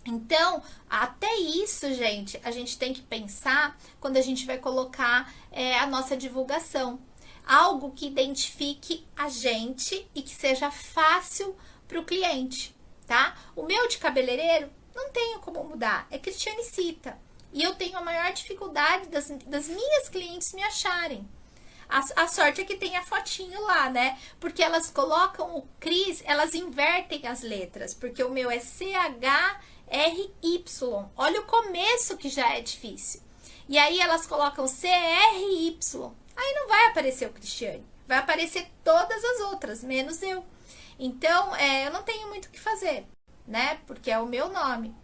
S1: Então, até isso, gente, a gente tem que pensar quando a gente vai colocar a nossa divulgação. Algo que identifique a gente e que seja fácil para o cliente, tá? O meu de cabeleireiro não tenho como mudar, é Cristiane Cita. E eu tenho a maior dificuldade das minhas clientes me acharem. A sorte é que tem a fotinho lá, né? Porque elas colocam o Cris, elas invertem as letras, porque o meu é CHRY. Olha o começo que já é difícil. E aí elas colocam CRY. Aí não vai aparecer o Cristiane. Vai aparecer todas as outras, menos eu. Então, eu não tenho muito o que fazer, né? Porque é o meu nome.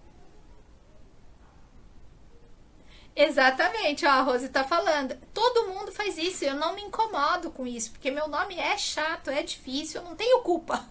S1: Exatamente, ó, a Rose tá falando. Todo mundo faz isso, eu não me incomodo com isso, porque meu nome é chato, é difícil, eu não tenho culpa.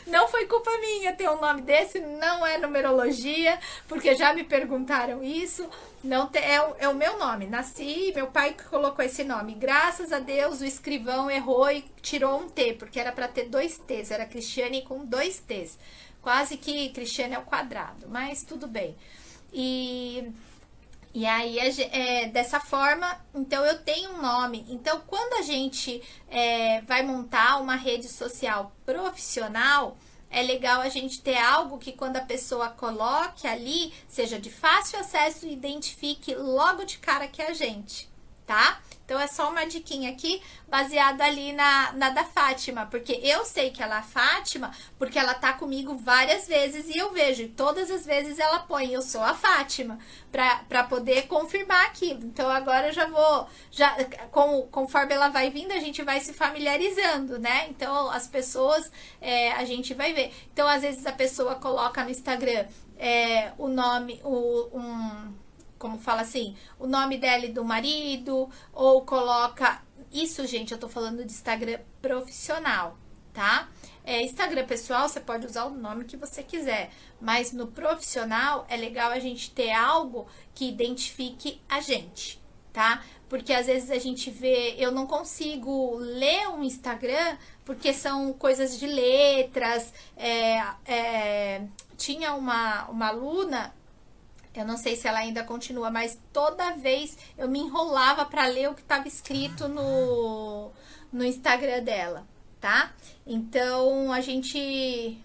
S1: Não foi culpa minha ter um nome desse, não é numerologia, porque já me perguntaram isso. Não é o meu nome. Nasci, meu pai que colocou esse nome. Graças a Deus o escrivão errou e tirou um T, porque era para ter dois T's, era Cristiane com dois T's. Quase que Cristiane ao quadrado, mas tudo bem. E aí, dessa forma, então eu tenho um nome. Então, quando a gente vai montar uma rede social profissional, é legal a gente ter algo que quando a pessoa coloque ali, seja de fácil acesso e identifique logo de cara que é a gente, tá? Então, é só uma diquinha aqui, baseada ali na da Fátima, porque eu sei que ela é a Fátima, porque ela tá comigo várias vezes e eu vejo, e todas as vezes ela põe, eu sou a Fátima, pra poder confirmar aquilo. Então, agora eu já vou, conforme ela vai vindo, a gente vai se familiarizando, né? Então, as pessoas, a gente vai ver. Então, às vezes a pessoa coloca no Instagram o nome, como fala assim, o nome dela e do marido, ou coloca. Isso, gente, eu tô falando de Instagram profissional, tá? Instagram pessoal, você pode usar o nome que você quiser, mas no profissional é legal a gente ter algo que identifique a gente, tá? Porque às vezes a gente vê, eu não consigo ler um Instagram porque são coisas de letras. Tinha uma aluna, eu não sei se ela ainda continua, mas toda vez eu me enrolava para ler o que estava escrito no Instagram dela, tá? Então, a gente...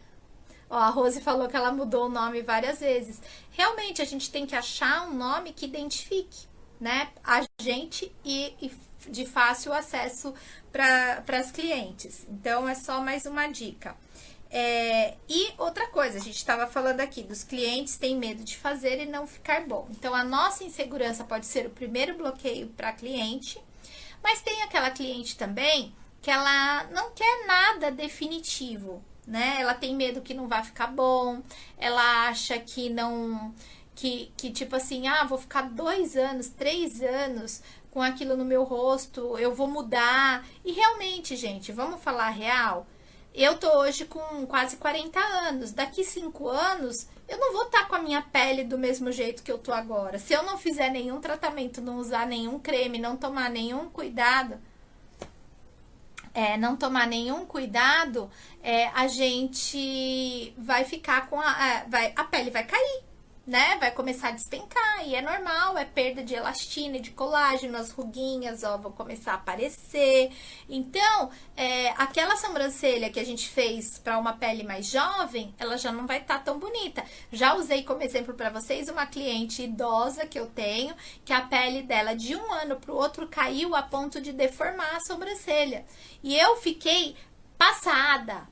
S1: Ó, a Rose falou que ela mudou o nome várias vezes. Realmente, a gente tem que achar um nome que identifique, né? A gente e de fácil acesso para as clientes. Então, é só mais uma dica. E outra coisa, a gente estava falando aqui, dos clientes têm medo de fazer e não ficar bom. Então, a nossa insegurança pode ser o primeiro bloqueio para cliente, mas tem aquela cliente também que ela não quer nada definitivo, né? Ela tem medo que não vai ficar bom, ela acha que não... Que tipo assim, vou ficar 2 anos, 3 anos com aquilo no meu rosto, eu vou mudar. E realmente, gente, vamos falar real? Eu tô hoje com quase 40 anos. Daqui 5 anos, eu não vou estar com a minha pele do mesmo jeito que eu tô agora. Se eu não fizer nenhum tratamento, não usar nenhum creme, não tomar nenhum cuidado, a gente vai ficar com a pele vai cair, né? Vai começar a despencar e é normal, é perda de elastina e de colágeno, as ruguinhas, ó, vão começar a aparecer. Então, aquela sobrancelha que a gente fez para uma pele mais jovem, ela já não vai estar tão bonita. Já usei como exemplo para vocês uma cliente idosa que eu tenho, que a pele dela de um ano para o outro caiu a ponto de deformar a sobrancelha. E eu fiquei passada,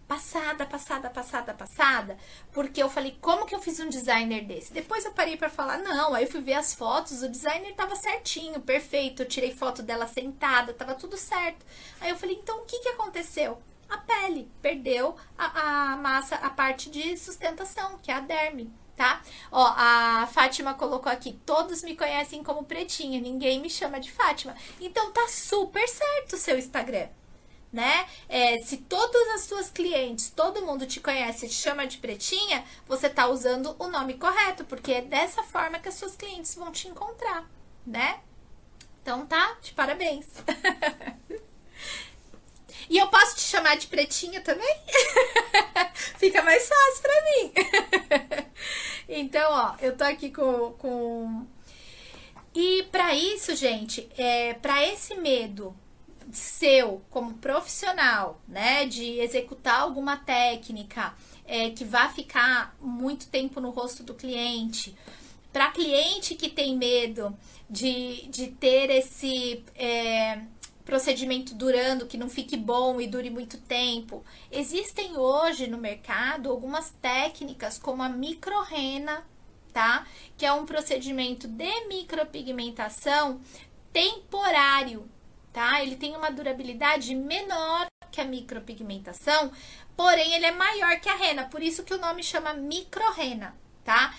S1: porque eu falei, como que eu fiz um designer desse? Depois eu parei pra falar, não, aí eu fui ver as fotos, o designer tava certinho, perfeito, eu tirei foto dela sentada, tava tudo certo. Aí eu falei, então o que que aconteceu? A pele perdeu a massa, a parte de sustentação, que é a derme. Tá? Ó, a Fátima colocou aqui, todos me conhecem como Pretinha, ninguém me chama de Fátima. Então tá super certo o seu Instagram, né? Se todas as suas clientes, todo mundo te conhece e te chama de Pretinha, você tá usando o nome correto, porque é dessa forma que as suas clientes vão te encontrar, né? Então tá, de parabéns. E eu posso te chamar de Pretinha também? Fica mais fácil pra mim. Então, ó, eu tô aqui com... E pra isso, gente, pra esse medo seu como profissional, né, de executar alguma técnica que vai ficar muito tempo no rosto do cliente, para cliente que tem medo de ter procedimento durando, que não fique bom e dure muito tempo. Existem hoje no mercado algumas técnicas como a microrrena, tá? Que é um procedimento de micropigmentação temporário, tá? Ele tem uma durabilidade menor que a micropigmentação, porém ele é maior que a rena, por isso que o nome chama microrrena, tá?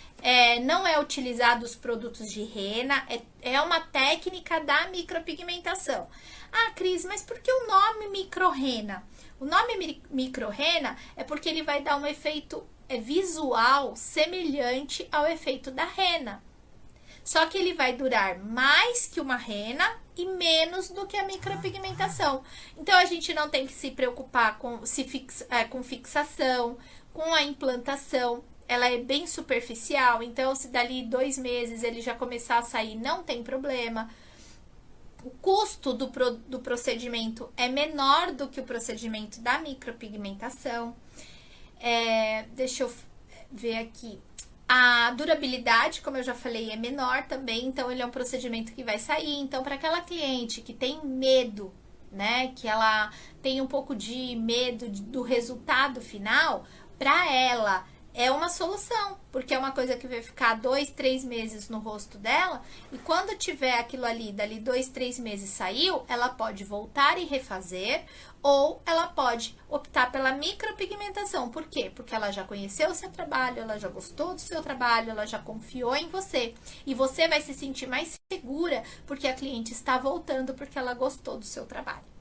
S1: Não é utilizado os produtos de rena, é uma técnica da micropigmentação. Ah, Cris, mas por que o nome microrrena? O nome microrrena é porque ele vai dar um efeito visual semelhante ao efeito da rena. Só que ele vai durar mais que uma rena e menos do que a micropigmentação. Então, a gente não tem que se preocupar com fixação, com a implantação. Ela é bem superficial, então se dali 2 meses ele já começar a sair, não tem problema. O custo do procedimento é menor do que o procedimento da micropigmentação. Deixa eu ver aqui. A durabilidade, como eu já falei, é menor também, então ele é um procedimento que vai sair. Então, para aquela cliente que tem medo, né, que ela tem um pouco de medo do resultado final, para ela é uma solução, porque é uma coisa que vai ficar 2, 3 meses no rosto dela, e quando tiver aquilo ali, dali 2, 3 meses saiu, ela pode voltar e refazer, ou ela pode optar pela micropigmentação. Por quê? Porque ela já conheceu o seu trabalho, ela já gostou do seu trabalho, ela já confiou em você, e você vai se sentir mais segura, porque a cliente está voltando porque ela gostou do seu trabalho.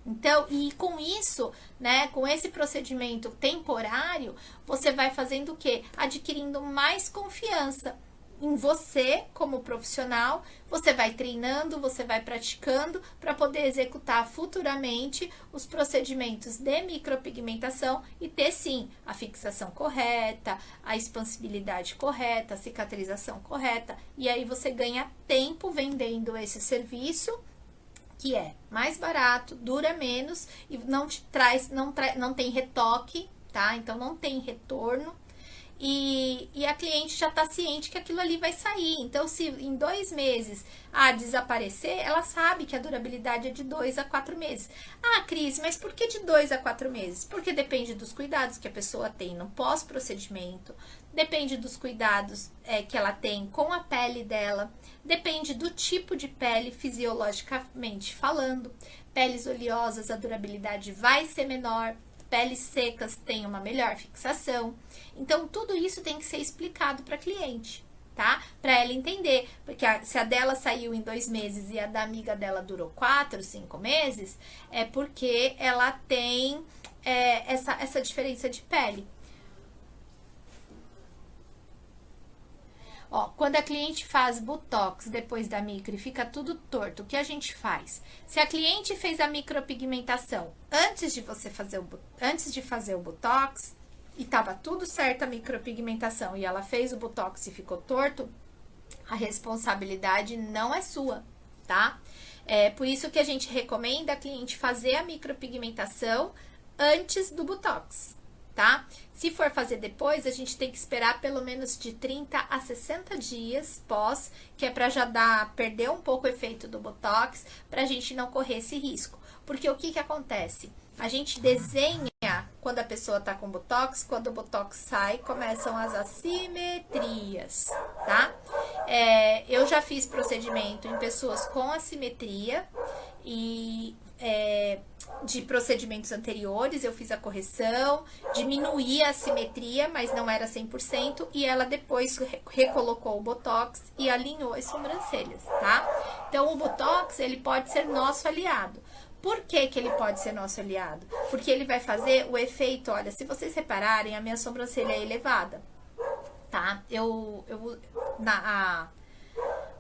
S1: Então, e com isso, né, com esse procedimento temporário, você vai fazendo o quê? Adquirindo mais confiança em você como profissional, você vai treinando, você vai praticando para poder executar futuramente os procedimentos de micropigmentação e ter sim a fixação correta, a expansibilidade correta, a cicatrização correta, e aí você ganha tempo vendendo esse serviço, que é mais barato, dura menos e não te traz, não tem retoque, tá? Então não tem retorno. E a cliente já tá ciente que aquilo ali vai sair. Então, se em 2 meses desaparecer, ela sabe que a durabilidade é de 2 a 4 meses. Ah, Cris, mas por que de 2 a 4 meses? Porque depende dos cuidados que a pessoa tem no pós-procedimento, depende dos cuidados que ela tem com a pele dela, depende do tipo de pele fisiologicamente falando. Peles oleosas, a durabilidade vai ser menor. Peles secas têm uma melhor fixação. Então, tudo isso tem que ser explicado para a cliente, tá? Para ela entender. Porque se a dela saiu em 2 meses e a da amiga dela durou 4, 5 meses, é porque ela tem essa diferença de pele. Ó, quando a cliente faz botox depois da micro e fica tudo torto, o que a gente faz? Se a cliente fez a micropigmentação antes de fazer o botox e tava tudo certo a micropigmentação e ela fez o botox e ficou torto, a responsabilidade não é sua, tá? É por isso que a gente recomenda a cliente fazer a micropigmentação antes do botox, tá? Se for fazer depois, a gente tem que esperar pelo menos de 30 a 60 dias pós, que é para já perder um pouco o efeito do botox, pra gente não correr esse risco. Porque o que acontece? A gente desenha quando a pessoa tá com botox, quando o botox sai, começam as assimetrias, tá? Eu já fiz procedimento em pessoas com assimetria e de procedimentos anteriores, eu fiz a correção, diminuí a assimetria, mas não era 100%, e ela depois recolocou o botox e alinhou as sobrancelhas, tá? Então, o botox, ele pode ser nosso aliado. Por que ele pode ser nosso aliado? Porque ele vai fazer o efeito, olha, se vocês repararem, a minha sobrancelha é elevada, tá?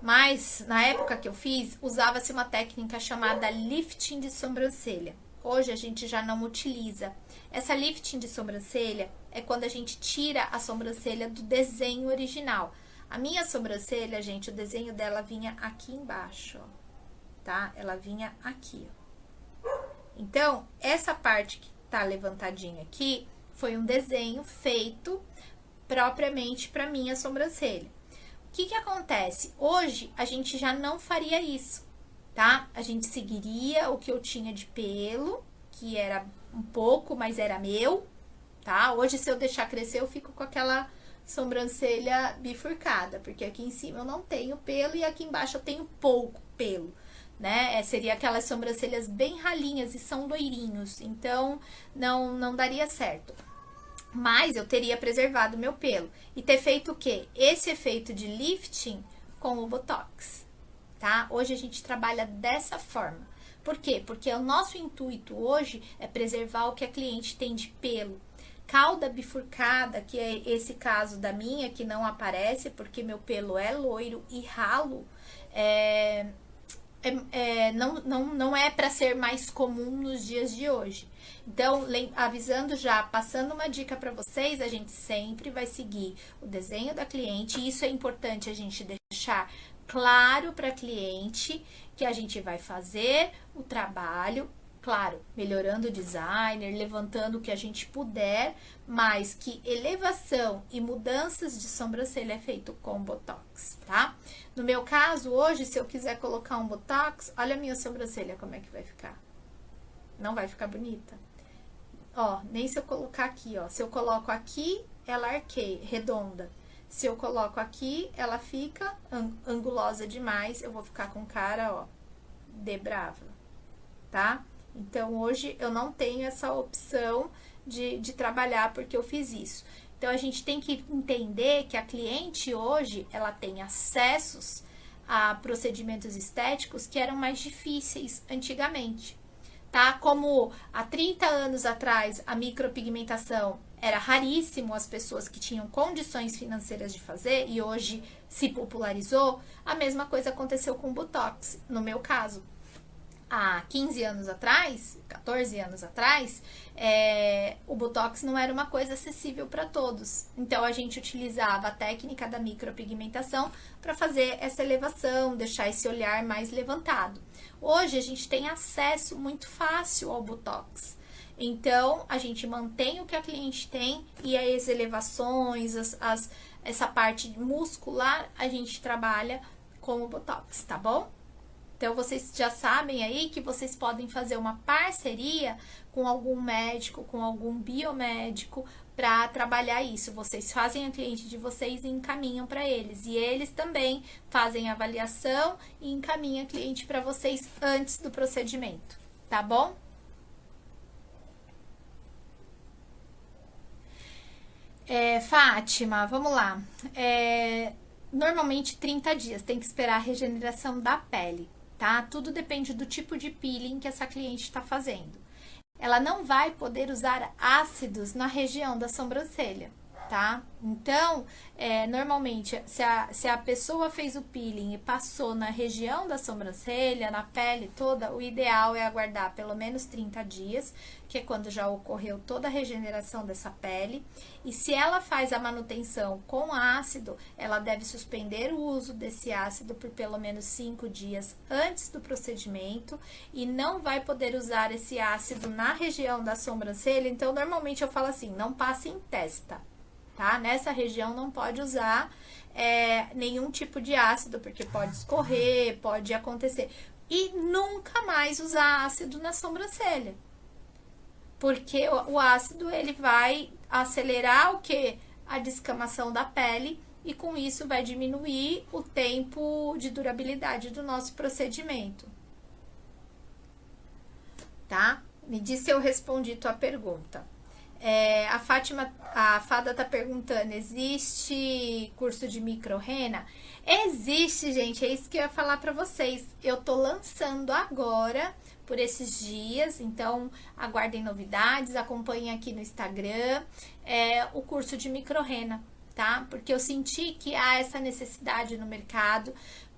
S1: Mas na época que eu fiz, usava-se uma técnica chamada lifting de sobrancelha. Hoje a gente já não utiliza. Essa lifting de sobrancelha é quando a gente tira a sobrancelha do desenho original. A minha sobrancelha, gente, o desenho dela vinha aqui embaixo, ó, tá? Ela vinha aqui, ó. Então, essa parte que tá levantadinha aqui foi um desenho feito propriamente para minha sobrancelha. O que acontece? Hoje, a gente já não faria isso, tá? A gente seguiria o que eu tinha de pelo, que era um pouco, mas era meu, tá? Hoje, se eu deixar crescer, eu fico com aquela sobrancelha bifurcada, porque aqui em cima eu não tenho pelo e aqui embaixo eu tenho pouco pelo, né? Seria aquelas sobrancelhas bem ralinhas e são loirinhos, então não daria certo. Mas eu teria preservado meu pelo e ter feito o quê? Esse efeito de lifting com o Botox, tá? Hoje a gente trabalha dessa forma. Por quê? Porque o nosso intuito hoje é preservar o que a cliente tem de pelo. Cauda bifurcada, que é esse caso da minha, que não aparece porque meu pelo é loiro e ralo, não é para ser mais comum nos dias de hoje. Então, avisando já, passando uma dica para vocês, a gente sempre vai seguir o desenho da cliente, e isso é importante a gente deixar claro para a cliente que a gente vai fazer o trabalho, claro, melhorando o designer, levantando o que a gente puder, mas que elevação e mudanças de sobrancelha é feito com Botox, tá? No meu caso, hoje, se eu quiser colocar um Botox, olha a minha sobrancelha como é que vai ficar. Não vai ficar bonita? Ó, nem se eu colocar aqui, ó. Se eu coloco aqui, ela arqueia, redonda. Se eu coloco aqui, ela fica angulosa demais. Eu vou ficar com cara, ó, de brava, tá? Então, hoje eu não tenho essa opção de trabalhar porque eu fiz isso. Então, a gente tem que entender que a cliente hoje, ela tem acessos a procedimentos estéticos que eram mais difíceis antigamente, tá? Como há 30 anos atrás a micropigmentação era raríssimo as pessoas que tinham condições financeiras de fazer e hoje se popularizou, a mesma coisa aconteceu com o Botox, no meu caso. Há 15 anos atrás, 14 anos atrás, o Botox não era uma coisa acessível para todos. Então, a gente utilizava a técnica da micropigmentação para fazer essa elevação, deixar esse olhar mais levantado. Hoje, a gente tem acesso muito fácil ao Botox. Então, a gente mantém o que a cliente tem e as elevações, essa parte muscular, a gente trabalha com o Botox, tá bom? Então, vocês já sabem aí que vocês podem fazer uma parceria com algum médico, com algum biomédico para trabalhar isso. Vocês fazem a cliente de vocês e encaminham para eles. E eles também fazem a avaliação e encaminham a cliente para vocês antes do procedimento, tá bom? Fátima, vamos lá. Normalmente 30 dias, tem que esperar a regeneração da pele, tá? Tudo depende do tipo de peeling que essa cliente está fazendo. Ela não vai poder usar ácidos na região da sobrancelha, tá? Então, normalmente, se a pessoa fez o peeling e passou na região da sobrancelha, na pele toda, o ideal é aguardar pelo menos 30 dias, que é quando já ocorreu toda a regeneração dessa pele. E se ela faz a manutenção com ácido, ela deve suspender o uso desse ácido por pelo menos 5 dias antes do procedimento e não vai poder usar esse ácido na região da sobrancelha. Então, normalmente eu falo assim, não passe em testa, tá? Nessa região não pode usar nenhum tipo de ácido, porque pode escorrer, pode acontecer. E nunca mais usar ácido na sobrancelha. Porque o ácido, ele vai acelerar o quê? A descamação da pele e com isso vai diminuir o tempo de durabilidade do nosso procedimento. Tá? Me diz se eu respondi tua pergunta. A Fada tá perguntando, existe curso de micro-rena? Existe, gente, é isso que eu ia falar pra vocês. Eu tô lançando agora, por esses dias, então aguardem novidades, acompanhem aqui no Instagram, o curso de micro-rena, tá? Porque eu senti que há essa necessidade no mercado,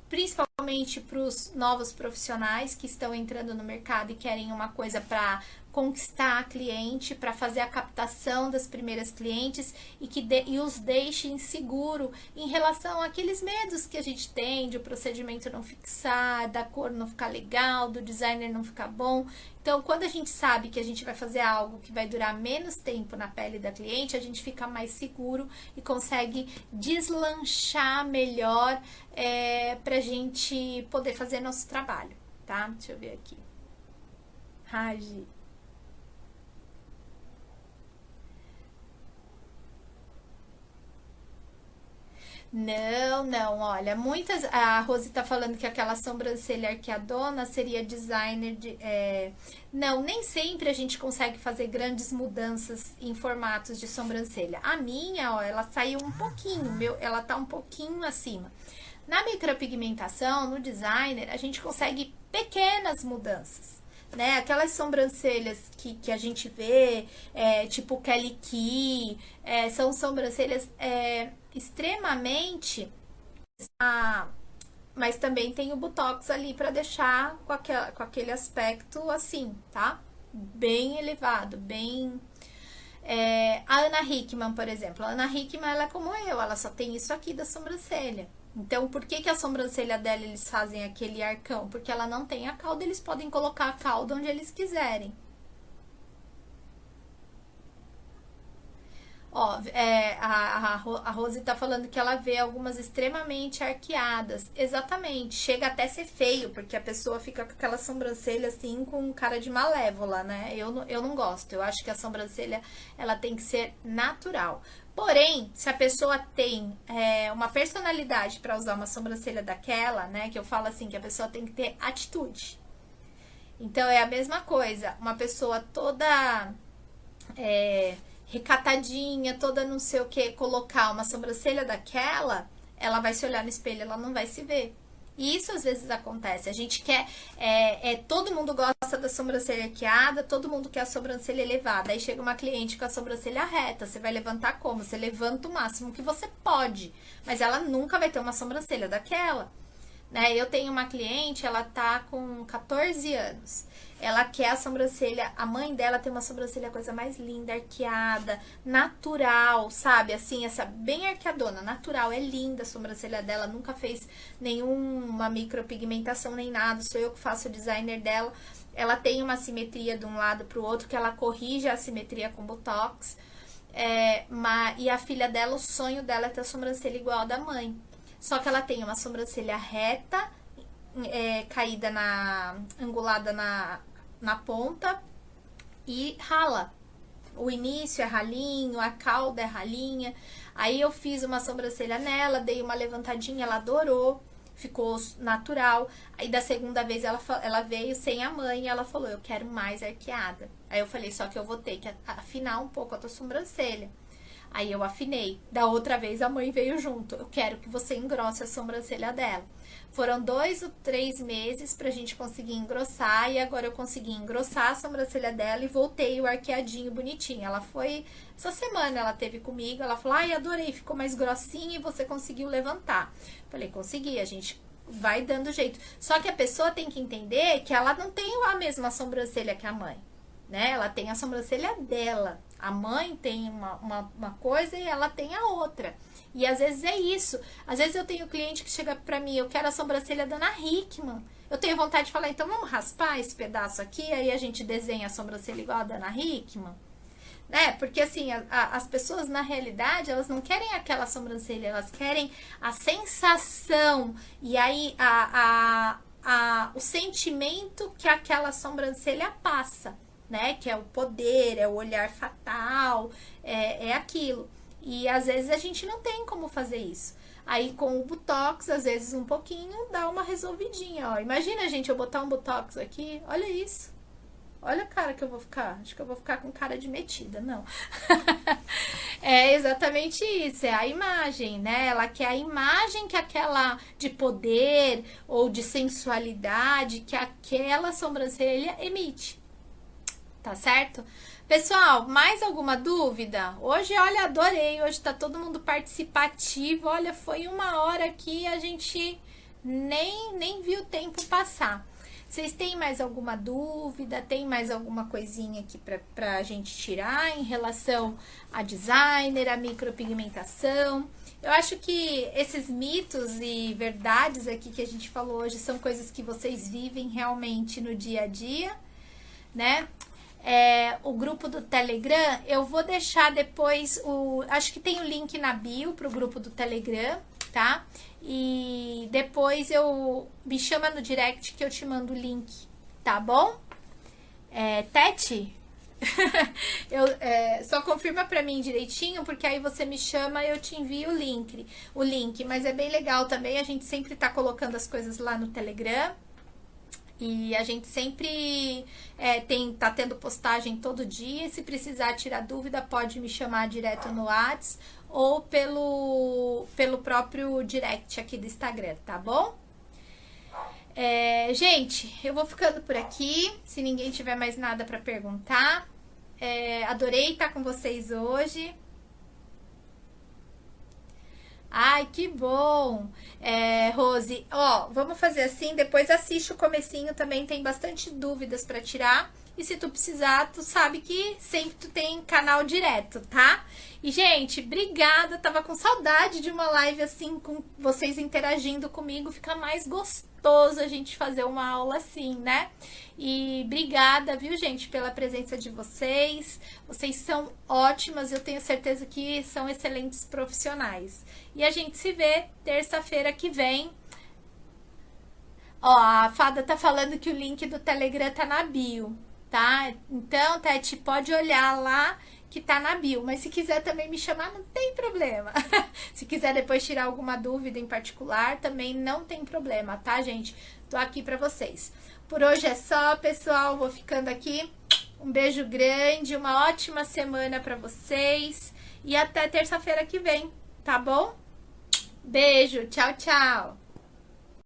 S1: principalmente para os novos profissionais que estão entrando no mercado e querem uma coisa para conquistar a cliente, para fazer a captação das primeiras clientes e os deixem seguro em relação àqueles medos que a gente tem de o procedimento não fixar, da cor não ficar legal, do designer não ficar bom. Então, quando a gente sabe que a gente vai fazer algo que vai durar menos tempo na pele da cliente, a gente fica mais seguro e consegue deslanchar melhor pra gente poder fazer nosso trabalho, tá? Deixa eu ver aqui. Ragi. Não, não, olha, muitas. A Rose tá falando que aquela sobrancelha arqueadona seria designer de. Não, nem sempre a gente consegue fazer grandes mudanças em formatos de sobrancelha. A minha, ó, ela saiu um pouquinho, ela tá um pouquinho acima. Na micropigmentação, no designer, a gente consegue pequenas mudanças. Né? Aquelas sobrancelhas que a gente vê, tipo Kelly Key, são sobrancelhas extremamente. Ah, mas também tem o Botox ali para deixar com aquele aspecto assim, tá? Bem elevado, bem. A Ana Hickman, por exemplo. A Ana Hickman, ela é como eu, ela só tem isso aqui da sobrancelha. Então, por que a sobrancelha dela eles fazem aquele arcão? Porque ela não tem a cauda, eles podem colocar a cauda onde eles quiserem. Ó, a Rose tá falando que ela vê algumas extremamente arqueadas. Exatamente, chega até ser feio, porque a pessoa fica com aquela sobrancelha assim, com cara de malévola, né? Eu não gosto, eu acho que a sobrancelha ela tem que ser natural. Porém, se a pessoa tem uma personalidade para usar uma sobrancelha daquela, né? Que eu falo assim, que a pessoa tem que ter atitude. Então é a mesma coisa, uma pessoa toda recatadinha, toda não sei o que, colocar uma sobrancelha daquela, ela vai se olhar no espelho, ela não vai se ver. E isso às vezes acontece. A gente quer. Todo mundo gosta da sobrancelha arqueada, todo mundo quer a sobrancelha elevada. Aí chega uma cliente com a sobrancelha reta. Você vai levantar como? Você levanta o máximo que você pode. Mas ela nunca vai ter uma sobrancelha daquela. Né? Eu tenho uma cliente, ela tá com 14 anos. Ela quer a sobrancelha, a mãe dela tem uma sobrancelha coisa mais linda, arqueada, natural, sabe? Assim, essa bem arqueadona, natural, é linda a sobrancelha dela, nunca fez nenhuma micropigmentação nem nada, sou eu que faço o designer dela. Ela tem uma simetria de um lado pro outro, que ela corrige a simetria com Botox. E a filha dela, o sonho dela é ter a sobrancelha igual a da mãe. Só que ela tem uma sobrancelha reta, caída angulada na ponta e rala. O início é ralinho, a cauda é ralinha. Aí eu fiz uma sobrancelha nela, dei uma levantadinha, ela adorou, ficou natural. Aí da segunda vez ela veio sem a mãe e ela falou, eu quero mais arqueada. Aí eu falei, só que eu vou ter que afinar um pouco a tua sobrancelha. Aí eu afinei. Da outra vez a mãe veio junto. Eu quero que você engrosse a sobrancelha dela. Foram 2 ou 3 meses pra gente conseguir engrossar. E agora eu consegui engrossar a sobrancelha dela e voltei o arqueadinho bonitinho. Ela foi... Essa semana ela teve comigo. Ela falou, ai, adorei, ficou mais grossinha e você conseguiu levantar. Falei, consegui, a gente vai dando jeito. Só que a pessoa tem que entender que ela não tem a mesma sobrancelha que a mãe. Né? Ela tem a sobrancelha dela. A mãe tem uma coisa e ela tem a outra. E às vezes é isso. Às vezes eu tenho cliente que chega pra mim, eu quero a sobrancelha da Ana Hickman. Eu tenho vontade de falar, então vamos raspar esse pedaço aqui, aí a gente desenha a sobrancelha igual a da Ana Hickman. Né? Porque assim, as pessoas na realidade, elas não querem aquela sobrancelha, elas querem a sensação e aí o sentimento que aquela sobrancelha passa. Né? Que é o poder, é o olhar fatal, é aquilo. E às vezes a gente não tem como fazer isso. Aí com o Botox, às vezes um pouquinho, dá uma resolvidinha, ó. Imagina, gente, eu botar um Botox aqui, olha isso. Olha a cara que eu vou ficar. Acho que eu vou ficar com cara de metida, não. É exatamente isso, é a imagem, né? Ela quer a imagem que aquela de poder ou de sensualidade que aquela sobrancelha emite. Tá certo? Pessoal, mais alguma dúvida? Hoje, olha, adorei. Hoje tá todo mundo participativo. Olha, foi 1 hora aqui, a gente nem viu o tempo passar. Vocês têm mais alguma dúvida? Tem mais alguma coisinha aqui pra gente tirar em relação a designer, a micropigmentação? Eu acho que esses mitos e verdades aqui que a gente falou hoje são coisas que vocês vivem realmente no dia a dia, né? O grupo do Telegram, eu vou deixar depois acho que tem o link na bio pro grupo do Telegram, tá? E depois me chama no direct que eu te mando o link, tá bom? Tete? Só confirma pra mim direitinho, porque aí você me chama e eu te envio o link. Mas é bem legal também, a gente sempre tá colocando as coisas lá no Telegram. E a gente sempre tá tendo postagem todo dia. Se precisar tirar dúvida, pode me chamar direto no WhatsApp ou pelo próprio direct aqui do Instagram, tá bom? Gente, eu vou ficando por aqui. Se ninguém tiver mais nada para perguntar, adorei estar com vocês hoje. Ai, que bom! Rose, vamos fazer assim, depois assiste o comecinho também, tem bastante dúvidas para tirar. E se tu precisar, tu sabe que sempre tu tem canal direto, tá? E, gente, obrigada, tava com saudade de uma live assim, com vocês interagindo comigo, fica mais gostoso a gente fazer uma aula assim, né? E obrigada, viu, gente, pela presença de vocês. Vocês são ótimas, eu tenho certeza que são excelentes profissionais. E a gente se vê terça-feira que vem. A Fada tá falando que o link do Telegram tá na bio, tá? Então, Tete, pode olhar lá que tá na bio. Mas se quiser também me chamar, não tem problema. Se quiser depois tirar alguma dúvida em particular, também não tem problema, tá, gente? Tô aqui pra vocês. Por hoje é só, pessoal. Vou ficando aqui. Um beijo grande, uma ótima semana pra vocês. E até terça-feira que vem, tá bom? Beijo, tchau, tchau.